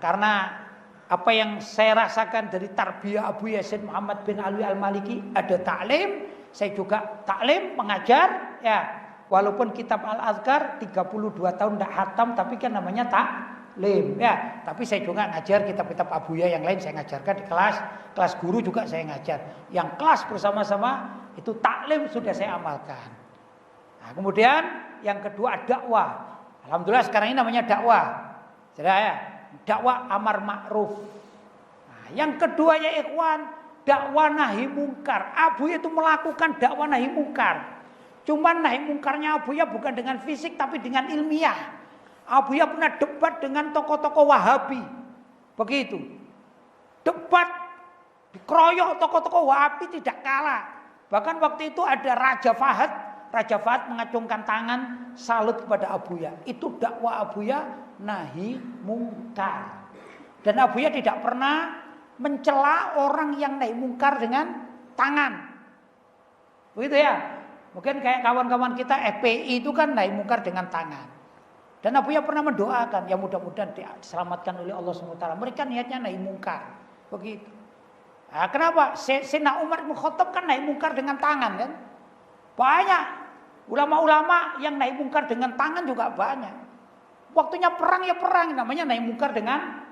Speaker 1: karena apa yang saya rasakan dari tarbiyah Abu Yazid Muhammad bin Alwi Al-Maliki, ada taklim, saya juga taklim, mengajar, ya. Walaupun kitab Al-Azkar 32 tahun tidak hatam, tapi kan namanya taklim, ya. Tapi saya juga ngajar kitab-kitab Abuya yang lain, saya ngajarkan di kelas guru juga saya ngajar. Yang kelas bersama-sama itu taklim sudah saya amalkan. Nah, kemudian yang kedua dakwah. Alhamdulillah sekarang ini namanya dakwah. Jadi ya, dakwah amar ma'ruf. Nah, yang kedua ya ikhwan, dakwah nahi mungkar. Abuya itu melakukan dakwah nahi mungkar. Cuman nahi mungkarnya Abuya bukan dengan fisik tapi dengan ilmiah. Abuya pernah debat dengan tokoh-tokoh Wahabi. Begitu. Debat dikeroyok tokoh-tokoh Wahabi tidak kalah. Bahkan waktu itu ada Raja Fahad. Raja Fahad mengacungkan tangan salut kepada Abuya. Itu dakwah Abuya nahi mungkar. Dan Abuya tidak pernah mencela orang yang nahi mungkar dengan tangan. Begitu ya. Mungkin kayak kawan-kawan kita FPI itu kan nahi mungkar dengan tangan. Dan Abuya pernah mendoakan, ya mudah-mudahan diselamatkan oleh Allah SWT. Mereka niatnya nahi mungkar. Begitu. Nah, kenapa? Sayyidina Umar bin Khattab kan nahi mungkar dengan tangan kan? Banyak. Ulama-ulama yang nahi mungkar dengan tangan juga banyak. Waktunya perang ya perang, namanya nahi mungkar dengan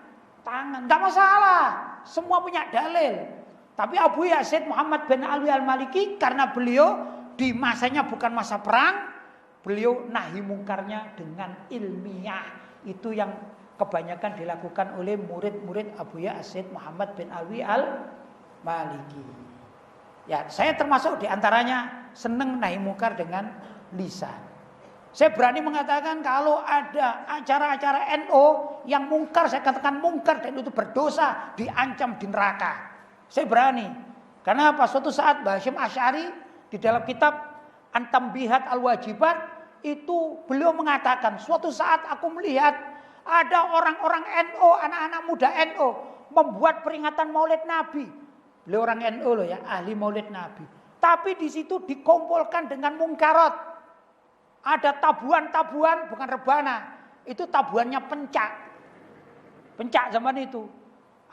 Speaker 1: tangan. Tidak masalah. Semua punya dalil. Tapi Abu Yazid Muhammad bin Alwi Al-Maliki karena beliau di masanya bukan masa perang, beliau nahi mungkarnya dengan ilmiah. Itu yang kebanyakan dilakukan oleh murid-murid Abu Yazid Muhammad bin Alwi Al-Maliki. Ya, saya termasuk diantaranya senang nahi mungkar dengan lisan. Saya berani mengatakan kalau ada acara-acara NO yang mungkar, saya katakan mungkar dan itu berdosa, diancam di neraka. Saya berani. Karena apa? Suatu saat Mbah Hasyim Asy'ari di dalam kitab An-Tambihat Al-Wajibat itu beliau mengatakan, suatu saat aku melihat ada orang-orang NO, anak-anak muda NO membuat peringatan Maulid Nabi. Beliau orang NO loh ya, ahli Maulid Nabi. Tapi di situ dikumpulkan dengan mungkarat. Ada tabuhan-tabuhan, bukan rebana. Itu tabuhannya pencak. Pencak zaman itu.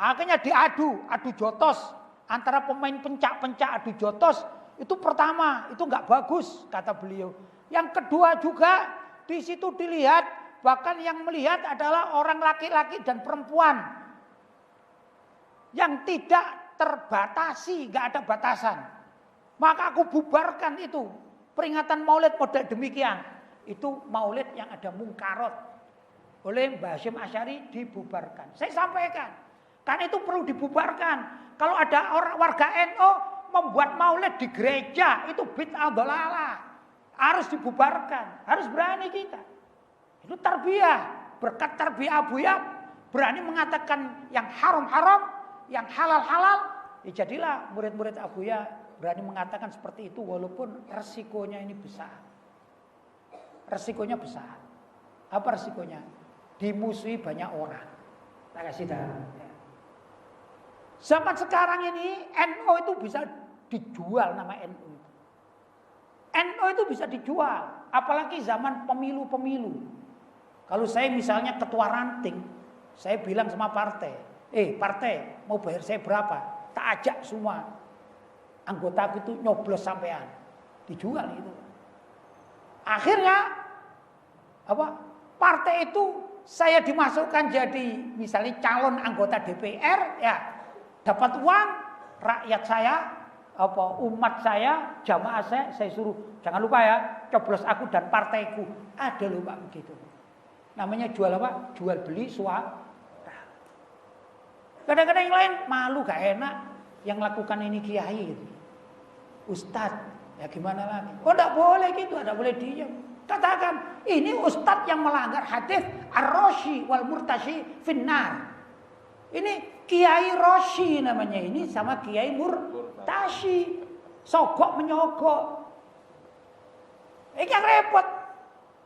Speaker 1: Akhirnya adu jotos. Antara pemain pencak-pencak adu jotos. Itu pertama, itu nggak bagus kata beliau. Yang kedua juga di situ dilihat, bahkan yang melihat adalah orang laki-laki dan perempuan. Yang tidak terbatasi, nggak ada batasan. Maka aku bubarkan itu. Peringatan maulid model demikian. Itu maulid yang ada mungkarot. Oleh Mbah Hasyim Asy'ari dibubarkan. Saya sampaikan. Karena itu perlu dibubarkan. Kalau ada orang warga NU membuat maulid di gereja. Itu bid'ah dhalalah. Harus dibubarkan. Harus berani kita. Itu tarbiyah. Berkat tarbiyah Abuya. Berani mengatakan yang haram-haram. Yang halal-halal. Ya jadilah murid-murid Abuya berani mengatakan seperti itu walaupun resikonya ini besar. Resikonya besar. Apa resikonya? Dimusuhi banyak orang. Tak kasih tahu. Zaman sekarang ini NU itu bisa dijual nama NU. NU itu bisa dijual. Apalagi zaman pemilu-pemilu. Kalau saya misalnya ketua ranting, saya bilang sama partai, partai mau bayar saya berapa? Tak ajak semua. Anggota itu nyoblos sampean, dijual itu. Akhirnya apa? Partai itu saya dimasukkan jadi misalnya calon anggota DPR, ya dapat uang, rakyat saya, umat saya, jamaah saya suruh jangan lupa ya, coblos aku dan partaiku. Ada loh Pak begitu. Namanya jual apa? Jual beli suara. Kadang-kadang yang lain malu gak enak yang lakukan ini kiai gitu. Ustadz, ya gimana lagi? Oh tidak boleh gitu, tidak boleh diam. Katakan, ini ustadz yang melanggar hadis ar-Rashi wal murtashi finnar. Ini Kiai Roshi namanya ini sama Kiai Murtashi. Sogok menyogok. Ini yang repot.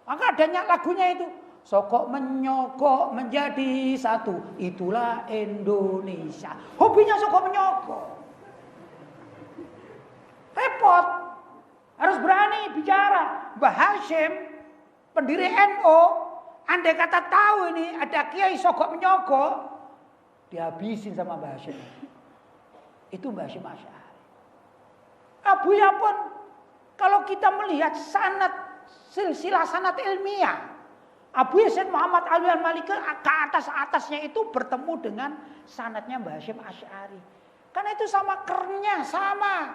Speaker 1: Maka adanya lagunya itu. Sogok menyogok menjadi satu. Itulah Indonesia. Hobinya sogok menyogok. Repot. Harus berani bicara. Mbah Hasyim, pendiri NU, andai kata tahu ini ada kiai sogok menyogok, dihabisin sama Mbah Hashim. Itu Mbah Hashim Asy'ari. Abuya pun kalau kita melihat sanad silsilah sanad ilmiah, Abuya Said Muhammad Alwi Al-Maliki ke atas-atasnya itu bertemu dengan sanadnya Mbah Hashim Asy'ari. Karena itu sama kerennya, sama.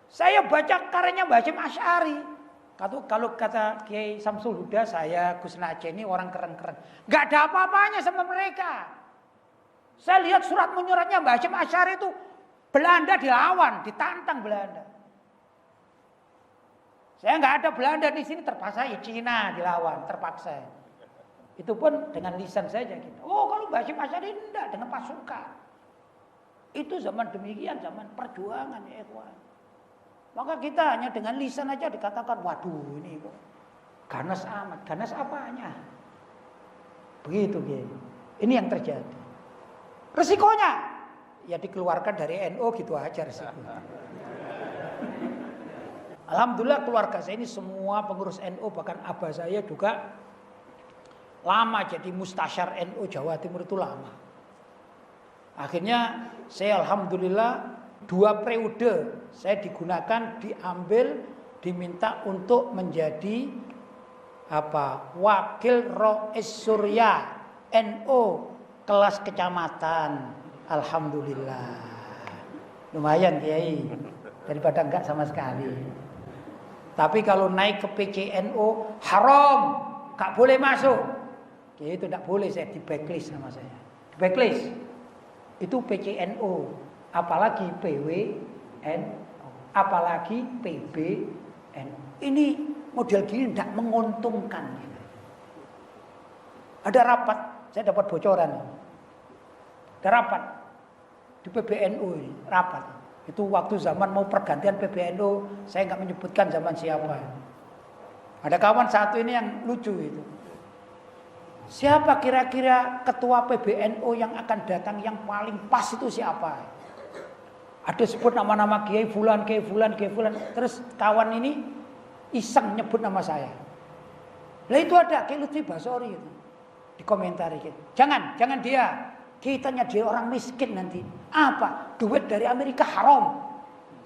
Speaker 1: Saya baca karyanya Mbah Hashim Asy'ari. Kalau kata Kiai Samsul Huda, saya Gus Najeh ini orang keren-keren. Gak ada apa-apanya sama mereka. Saya lihat surat menyuratnya Mbah Hashim Asy'ari itu Belanda dilawan, ditantang Belanda. Saya nggak ada Belanda di sini, terpaksa ya Cina dilawan, terpaksa. Itu pun dengan lisan saja gitu. Oh, kalau Mbah Hashim Asy'ari enggak, dengan pasukan. Itu zaman demikian, zaman perjuangan ya ikhwan. Maka kita hanya dengan lisan aja dikatakan, waduh ini kok ganas amat. Ganas apanya? Begitu gitu. Ini yang terjadi. Resikonya ya dikeluarkan dari NU gitu aja resikonya. Alhamdulillah keluarga saya ini semua pengurus NU, bahkan abah saya juga lama jadi mustasyar NU Jawa Timur itu lama. Akhirnya saya alhamdulillah 2 periode saya digunakan, diambil, diminta untuk menjadi wakil Rois Surya NU kelas kecamatan. Alhamdulillah. Lumayan Kiai, daripada enggak sama sekali. Tapi kalau naik ke PCNU haram, gak boleh masuk. Kiai itu enggak boleh, saya di blacklist nama saya. Di blacklist. Itu PCNU, apalagi PWNU, apalagi PBNU. Ini model gini enggak menguntungkan. Ada rapat, saya dapat bocoran. Ada rapat di PBNU ini, rapat. Itu waktu zaman mau pergantian PBNU, saya nggak menyebutkan zaman siapa. Ada kawan satu ini yang lucu itu. Siapa kira-kira ketua PBNU yang akan datang yang paling pas itu siapa? Ada sebut nama-nama Kiai Fulan, Kiai Fulan, Kiai Fulan. Terus kawan ini iseng nyebut nama saya. Lah itu ada Kiai Lutfi Basori itu. Dikomentari gitu. Jangan dia. Kitanya dia orang miskin nanti. Apa? Duit dari Amerika haram.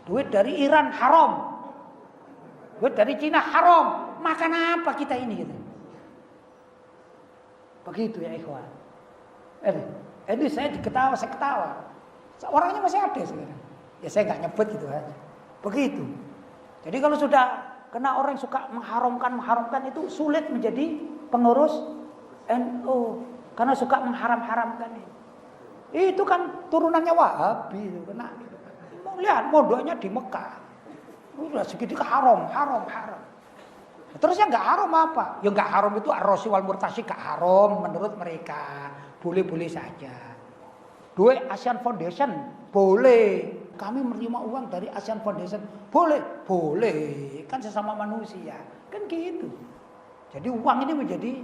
Speaker 1: Duit dari Iran haram. Duit dari Cina haram. Makan apa kita ini gitu. Begitu ya ikhwan. Ini saya diketawa, saya ketawa. Orangnya masih ada sekarang. Ya saya nggak nyebut gitu aja. Begitu. Jadi kalau sudah kena orang yang suka mengharamkan itu sulit menjadi pengurus NU. Karena suka mengharam-haramkan itu. Itu kan turunannya Wahabi itu kena. Lihat modalnya di Mekah. Udah segitu haram. Terus yang enggak haram apa? Yang enggak haram itu ar-rashi wal murtasyi enggak haram menurut mereka. Boleh-boleh saja. Duit ASEAN Foundation boleh. Kami menerima uang dari ASEAN Foundation boleh. Kan sesama manusia. Kan gitu. Jadi uang ini menjadi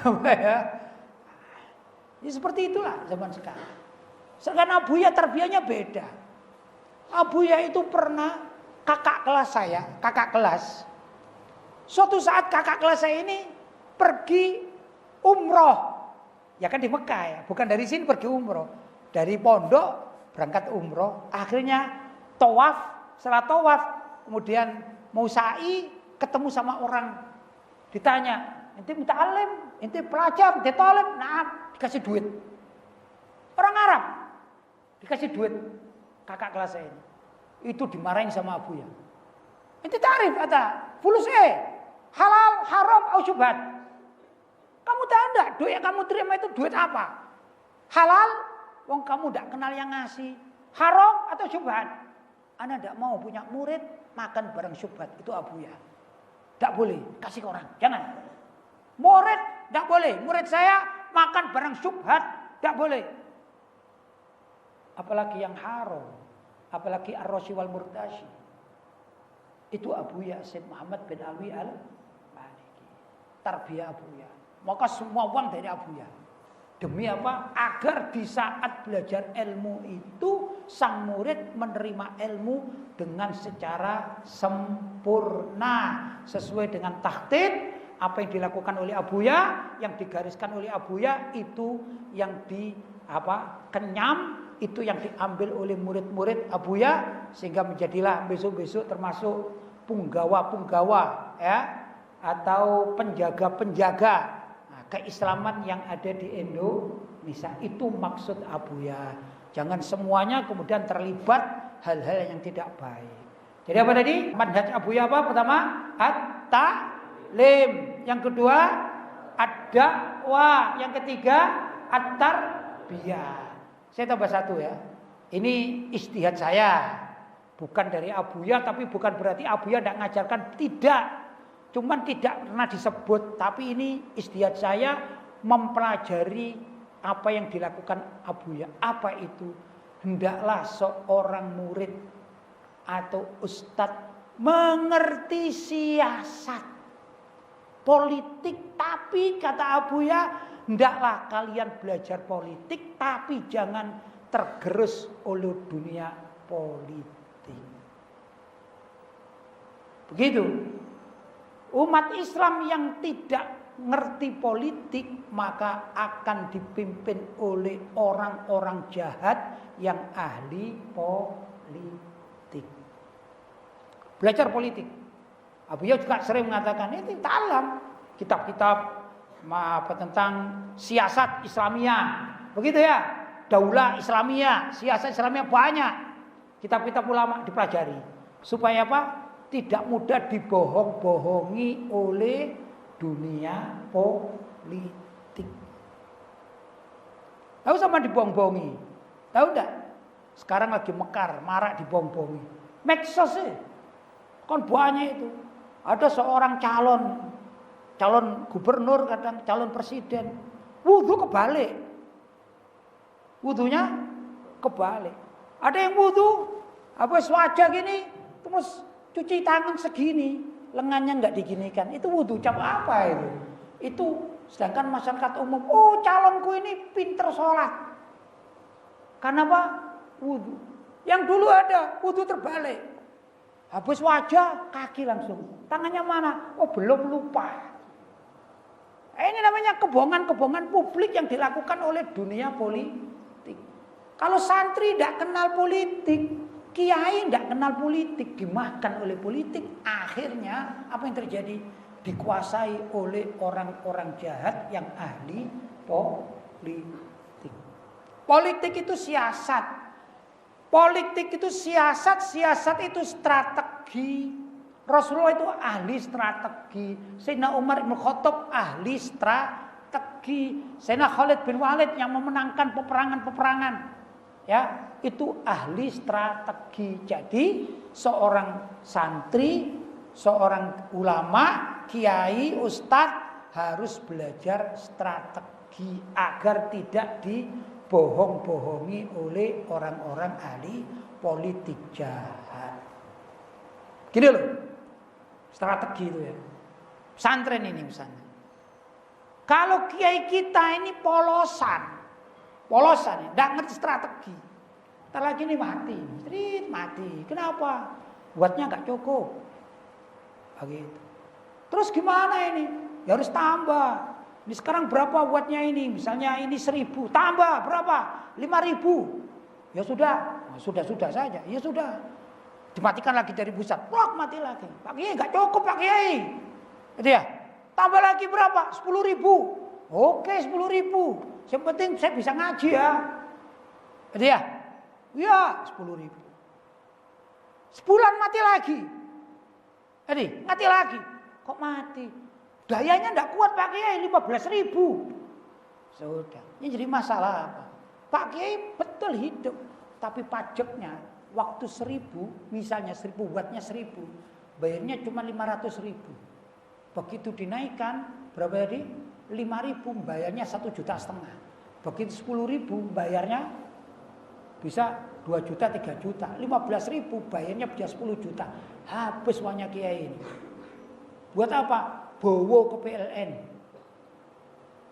Speaker 1: apa ya? Ya seperti itulah zaman sekarang. Sekarang Abuya tarbiyahnya beda. Abuya itu pernah kakak kelas. Suatu saat kakak kelas saya ini pergi umroh. Ya kan di Mekah ya, bukan dari sini pergi umroh. Dari pondok berangkat umroh. Akhirnya tawaf, setelah tawaf kemudian mau sa'i, ketemu sama orang. Ditanya, ente minta alim, ente pelajar, ente talib, nah dikasih duit. Orang Arab dikasih duit kakak kelas saya ini. Itu dimarahin sama Abuya. Ente tarif kata, fulus halal, haram, au syubhat. Kamu tahu enggak duit yang kamu terima itu duit apa? Halal, wong kamu enggak kenal yang ngasih. Haram atau syubhat? Anda enggak mau punya murid makan barang syubhat, itu Abuya. Enggak boleh kasih ke orang, jangan. Murid enggak boleh, murid saya makan barang syubhat, enggak boleh. Apalagi yang haram, apalagi ar-rashi wal murtasyi. Itu Abuya Said Muhammad bin Alwi Al-Maliki. Tarbiyah Abuya. Maka semua uang dari Abuya. Demi apa? Agar di saat belajar ilmu itu sang murid menerima ilmu dengan secara sempurna, sesuai dengan tahtid. Apa yang dilakukan oleh Abuya, yang digariskan oleh Abuya itu yang kenyam, itu yang diambil oleh murid-murid Abuya, sehingga menjadilah besok-besok termasuk punggawa-punggawa ya, atau penjaga-penjaga keislaman yang ada di Indonesia. Itu maksud Abuya. Jangan semuanya kemudian terlibat hal-hal yang tidak baik. Jadi apa tadi? Manhaj Abuya apa? Pertama, at-ta'lim. Yang kedua, ad-da'wah. Yang ketiga, at-tarbiyah. Saya tambah satu ya. Ini ijtihad saya. Bukan dari Abuya, tapi bukan berarti Abuya tidak mengajarkan. Tidak. Cuman tidak pernah disebut. Tapi ini ijtihad saya mempelajari apa yang dilakukan Abuya. Apa itu? Hendaklah seorang murid atau ustadz mengerti siasat politik. Tapi kata Abuya, hendaklah kalian belajar politik, tapi jangan tergerus oleh dunia politik. Begitu. Umat Islam yang tidak ngerti politik maka akan dipimpin oleh orang-orang jahat yang ahli politik. Belajar politik. Abuya juga sering mengatakan ini dalam kitab-kitab tentang siasat Islamiyah. Begitu ya. Daulah Islamiyah, siasat Islamiyah banyak. Kitab-kitab ulama dipelajari. Supaya apa? Tidak mudah dibohong-bohongi oleh dunia politik. Tahu sama dibohong-bohongi? Tahu enggak? Sekarang lagi mekar, marak dibohong-bohongi. Medsos sih. Kan banyak itu. Ada seorang calon gubernur, kadang calon presiden, wudu kebalik. Wudunya kebalik. Ada yang wudu wajah gini, terus cuci tangan segini, lengannya enggak diginikan. Itu wudu cap apa itu? Itu sedangkan masyarakat umum, oh calonku ini pinter sholat. Karena apa? Wudu. Yang dulu ada wudu terbalik. Habis wajah, kaki langsung. Tangannya mana? Oh belum, lupa. Ini namanya kebohongan-kebohongan publik yang dilakukan oleh dunia politik. Kalau santri tidak kenal politik, kiai tidak kenal politik, dimakan oleh politik, akhirnya apa yang terjadi? Dikuasai oleh orang-orang jahat yang ahli politik. Politik itu siasat. Politik itu siasat, siasat itu strategi. Rasulullah itu ahli strategi. Sayyidina Umar bin Khattab ahli strategi. Sayyidina Khalid bin Walid yang memenangkan peperangan-peperangan, ya, itu ahli strategi. Jadi seorang santri, seorang ulama, kiai, ustadz harus belajar strategi agar tidak dibohong-bohongi oleh orang-orang ahli politik jahat. Gini loh, strategi itu ya. Pesantren ini misalnya. Kalau kiai kita ini polosan ya, tidak ngerti strategi. Ntar lagi ini mati. Kenapa? Buatnya nggak cukup. Begitu. Terus gimana ini? Ya harus tambah. Ini sekarang berapa buatnya ini? Misalnya ini 1.000, tambah berapa? 5.000. Ya sudah, sudah saja. Ya sudah. Dimatikan lagi dari pusat. Plok, mati lagi. Pak Kiai nggak cukup Pak Kiai. Gitu ya. Tambah lagi berapa? 10.000. Oke 10.000. Yang penting saya bisa ngaji ya. Gitu ya. Ya 10.000. Sebulan mati lagi. Jadi mati lagi. Kok mati? Dayanya enggak kuat Pak Kiai, 15.000. Sudah. Ini jadi masalah apa? Pak Kiai betul hidup, tapi pajaknya waktu 1.000, misalnya 1.000 wattnya 1.000, bayarnya cuma 500.000. Begitu dinaikkan berapa tadi? 5.000, bayarnya 1,5 juta. Begitu 10.000, bayarnya bisa 2 juta, 3 juta. 15.000, bayarnya bisa 10 juta. Habis uangnya Kiai ini. Buat apa? Bawa ke PLN.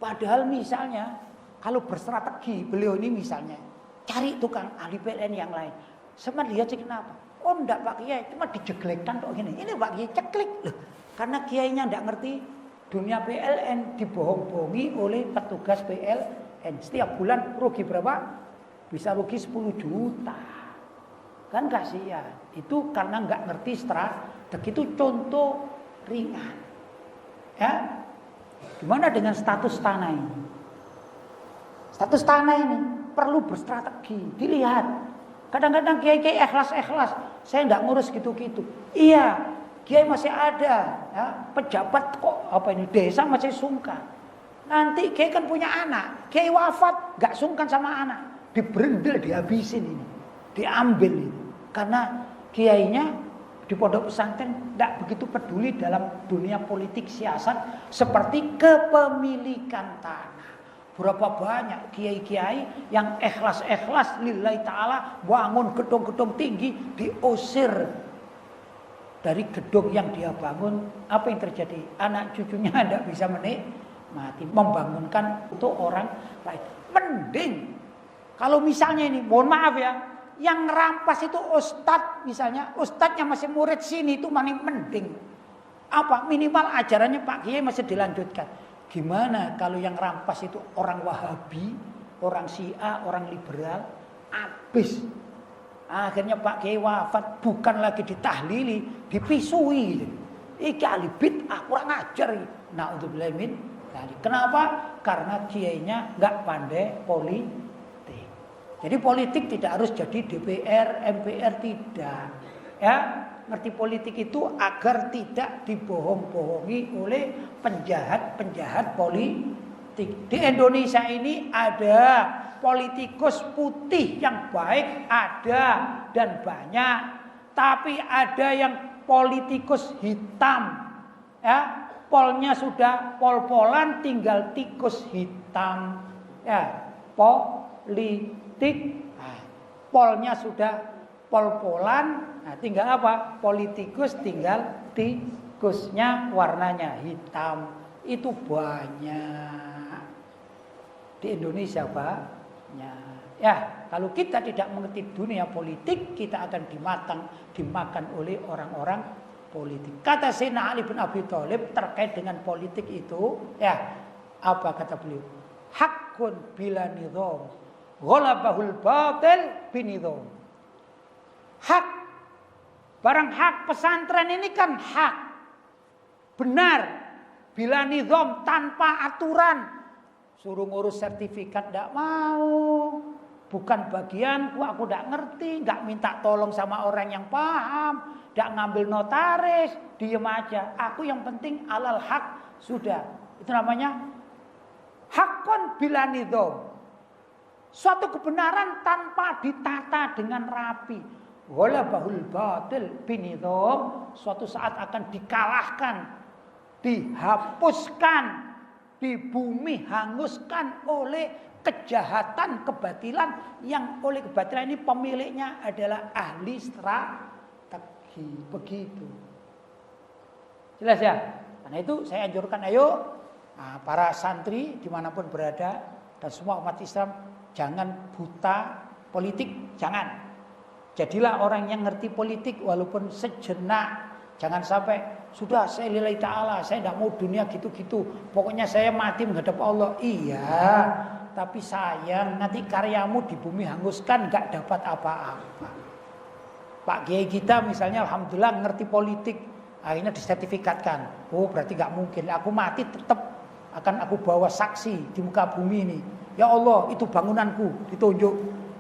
Speaker 1: Padahal misalnya kalau berstrategi, beliau ini misalnya cari tukang ahli PLN yang lain. Sama lihat sih kenapa? Oh enggak Pak Kiai, cuma dijeglekkan kok gini. Ini Pak Kiai ceklik loh. Karena kiainya enggak ngerti dunia PLN, dibohong-bohongi oleh petugas PLN. Setiap bulan rugi berapa? Bisa rugi 10 juta. Kan kasihan. Itu karena nggak ngerti strategi. Itu contoh ringan. Ya. Gimana dengan status tanah ini? Status tanah ini perlu berstrategi. Dilihat. Kadang-kadang kiai-kiai ikhlas. Saya nggak ngurus gitu-gitu. Iya, kiai masih ada. Ya. Pejabat kok desa masih sungkan. Nanti kiai kan punya anak. Kiai wafat nggak sungkan sama anak. Diberendel, dihabisin ini. Diambil ini. Karena kiainya di pondok pesantren tidak begitu peduli dalam dunia politik siasat seperti kepemilikan tanah. Berapa banyak kiai-kiai yang ikhlas lillahi ta'ala bangun gedung-gedung tinggi, diusir dari gedung yang dia bangun. Apa yang terjadi? Anak cucunya tidak bisa menikmati, membangunkan untuk orang lain. Mending kalau misalnya ini, mohon maaf ya, yang rampas itu ustadz misalnya, ustadznya masih murid sini itu mending. Apa? Minimal ajarannya Pak Kiai masih dilanjutkan. Gimana kalau yang rampas itu orang Wahabi, orang Syiah, orang liberal, habis. Akhirnya Pak Kiai wafat, bukan lagi ditahlili, dipisui. Iki ahli bid'ah, kurang ajar. Na'udzubillah min dzalik. Kenapa? Karena kiainya enggak pandai politik. Jadi politik tidak harus jadi DPR, MPR, tidak. Ya, ngerti politik itu agar tidak dibohong-bohongi oleh penjahat-penjahat politik. Di Indonesia ini ada politikus putih yang baik, ada dan banyak. Tapi ada yang politikus hitam. Ya, polnya sudah pol-polan, tinggal tikus hitam. Ya, politik. Nah, polnya sudah pol-polan, nah tinggal apa? Politikus, tinggal tikusnya warnanya hitam. Itu banyak di Indonesia banyak. Ya, kalau kita tidak mengerti dunia politik, kita akan dimakan oleh orang-orang politik. Kata Sayyidina Ali bin Abi Thalib terkait dengan politik itu, ya, apa kata beliau? Hakun bila nizam ghalabahul batil binidham. Hak, barang hak pesantren ini kan hak, benar. Bila nizam tanpa aturan, suruh ngurus sertifikat tidak mau, bukan bagianku, aku tidak ngerti, nggak minta tolong sama orang yang paham, nggak ngambil notaris, diem aja. Aku yang penting alal hak sudah. Itu namanya hakun bila nizam. Suatu kebenaran tanpa ditata dengan rapi. Ghalabahul batil binidham, suatu saat akan dikalahkan, dihapuskan, di bumi hanguskan oleh kejahatan, kebatilan yang oleh kebatilan ini pemiliknya adalah ahli strategi. Begitu. Jelas ya? Karena itu saya anjurkan, ayo para santri dimanapun berada dan semua umat Islam, jangan buta politik, jangan. Jadilah orang yang ngerti politik walaupun sejenak. Jangan sampai sudah saya lillahi ta'ala, saya tidak mau dunia gitu-gitu. Pokoknya saya mati menghadap Allah. Iya, tapi sayang nanti karyamu di bumi hanguskan, gak dapat apa-apa. Pak Kiai kita misalnya alhamdulillah ngerti politik, akhirnya disertifikatkan. Oh berarti gak mungkin, aku mati tetap akan aku bawa saksi di muka bumi ini. Ya Allah, itu bangunanku, ditunjuk.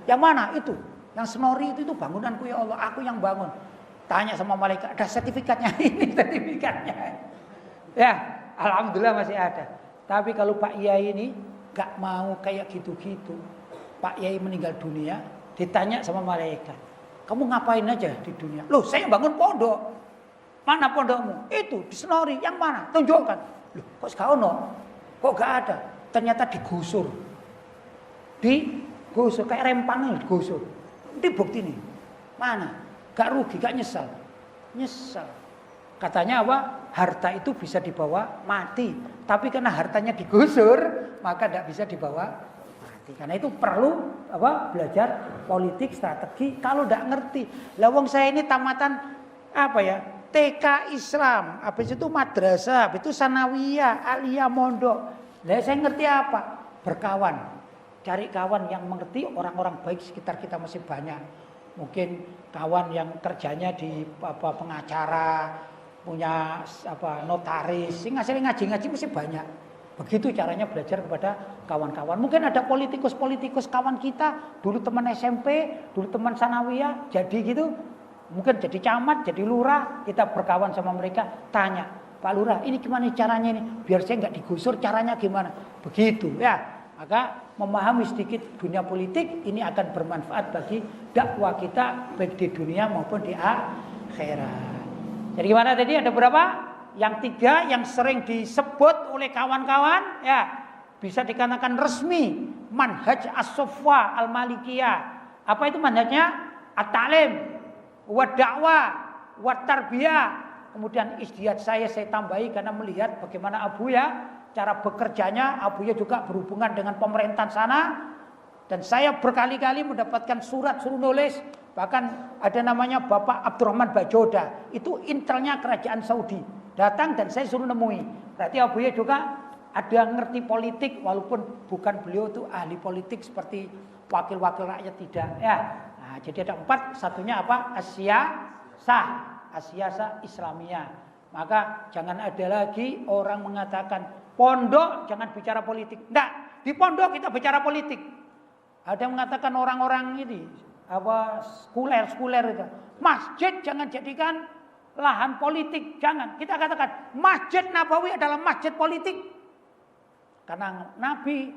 Speaker 1: Yang mana itu? Yang senori itu bangunanku ya Allah, aku yang bangun. Tanya sama malaikat, ada sertifikatnya? Ini sertifikatnya. Ya, alhamdulillah masih ada. Tapi kalau Pak Yai ini gak mau kayak gitu-gitu. Pak Yai meninggal dunia, ditanya sama malaikat, kamu ngapain aja di dunia? Loh, saya bangun pondok. Mana pondokmu? Itu di senori. Yang mana? Tunjukkan. Loh, kok sekono? Kok gak ada? Ternyata digusur. Digusur kayak rempang digusur. Ini bukti nih. Mana? Gak rugi, gak nyesal. Nyesal. Katanya apa? Harta itu bisa dibawa mati. Tapi karena hartanya digusur, maka tidak bisa dibawa mati. Karena itu perlu belajar politik, strategi. Kalau tidak ngerti. Lawang saya ini tamatan TK Islam. Habis itu madrasah. Habis itu sanawiyah, aliyah, mondok. Lah saya ngerti apa? Berkawan. cari kawan yang mengerti, orang-orang baik sekitar kita masih banyak. Mungkin kawan yang kerjanya di pengacara, punya notaris, sing ngaji-ngaji masih banyak. Begitu caranya belajar kepada kawan-kawan. Mungkin ada politikus-politikus kawan kita, dulu teman SMP, dulu teman sanawiyah, jadi gitu. Mungkin jadi camat, jadi lurah, kita berkawan sama mereka, tanya, Pak Lurah, ini gimana caranya ini? Biar saya nggak digusur, caranya gimana? Begitu ya. Maka memahami sedikit dunia politik ini akan bermanfaat bagi dakwah kita baik di dunia maupun di akhirat. Jadi gimana tadi? Ada berapa? Yang 3 yang sering disebut oleh kawan-kawan ya, bisa dikatakan resmi manhaj as-suffah al-malikiyah. Apa itu manhajnya? At-ta'lim, wa da'wah, wa tarbiyah. Kemudian istiadat saya tambahi karena melihat bagaimana Abuya cara bekerjanya. Abuya juga berhubungan dengan pemerintahan sana, dan saya berkali-kali mendapatkan surat suruh nulis. Bahkan ada namanya Bapak Abdurrahman Bajoda, itu intelnya kerajaan Saudi. Datang dan saya suruh nemui. Berarti Abuya juga ada ngerti politik, walaupun bukan beliau itu ahli politik seperti wakil-wakil rakyat, tidak ya. Nah, jadi ada 4, satunya apa? As-siyasah Islamiyah. Maka jangan ada lagi orang mengatakan pondok jangan bicara politik. Enggak, di pondok kita bicara politik. Ada yang mengatakan orang-orang ini sekuler itu, masjid jangan jadikan lahan politik, jangan. Kita katakan Masjid Nabawi adalah masjid politik. Karena Nabi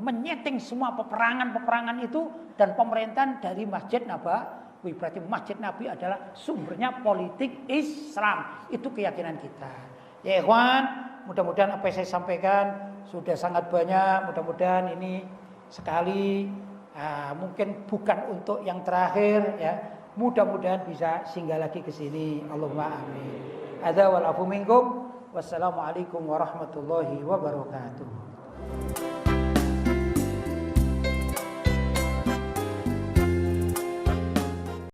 Speaker 1: menyeting semua peperangan itu dan pemerintahan dari Masjid Nabawi. Berarti Masjid Nabi adalah sumbernya politik Islam. Itu keyakinan kita. Ya ikhwan, mudah-mudahan apa yang saya sampaikan sudah sangat banyak. Mudah-mudahan ini sekali, mungkin bukan untuk yang terakhir ya. Mudah-mudahan bisa singgah lagi ke sini. Allahumma amin. Hadza wal afu minkum. Wassalamualaikum warahmatullahi wabarakatuh.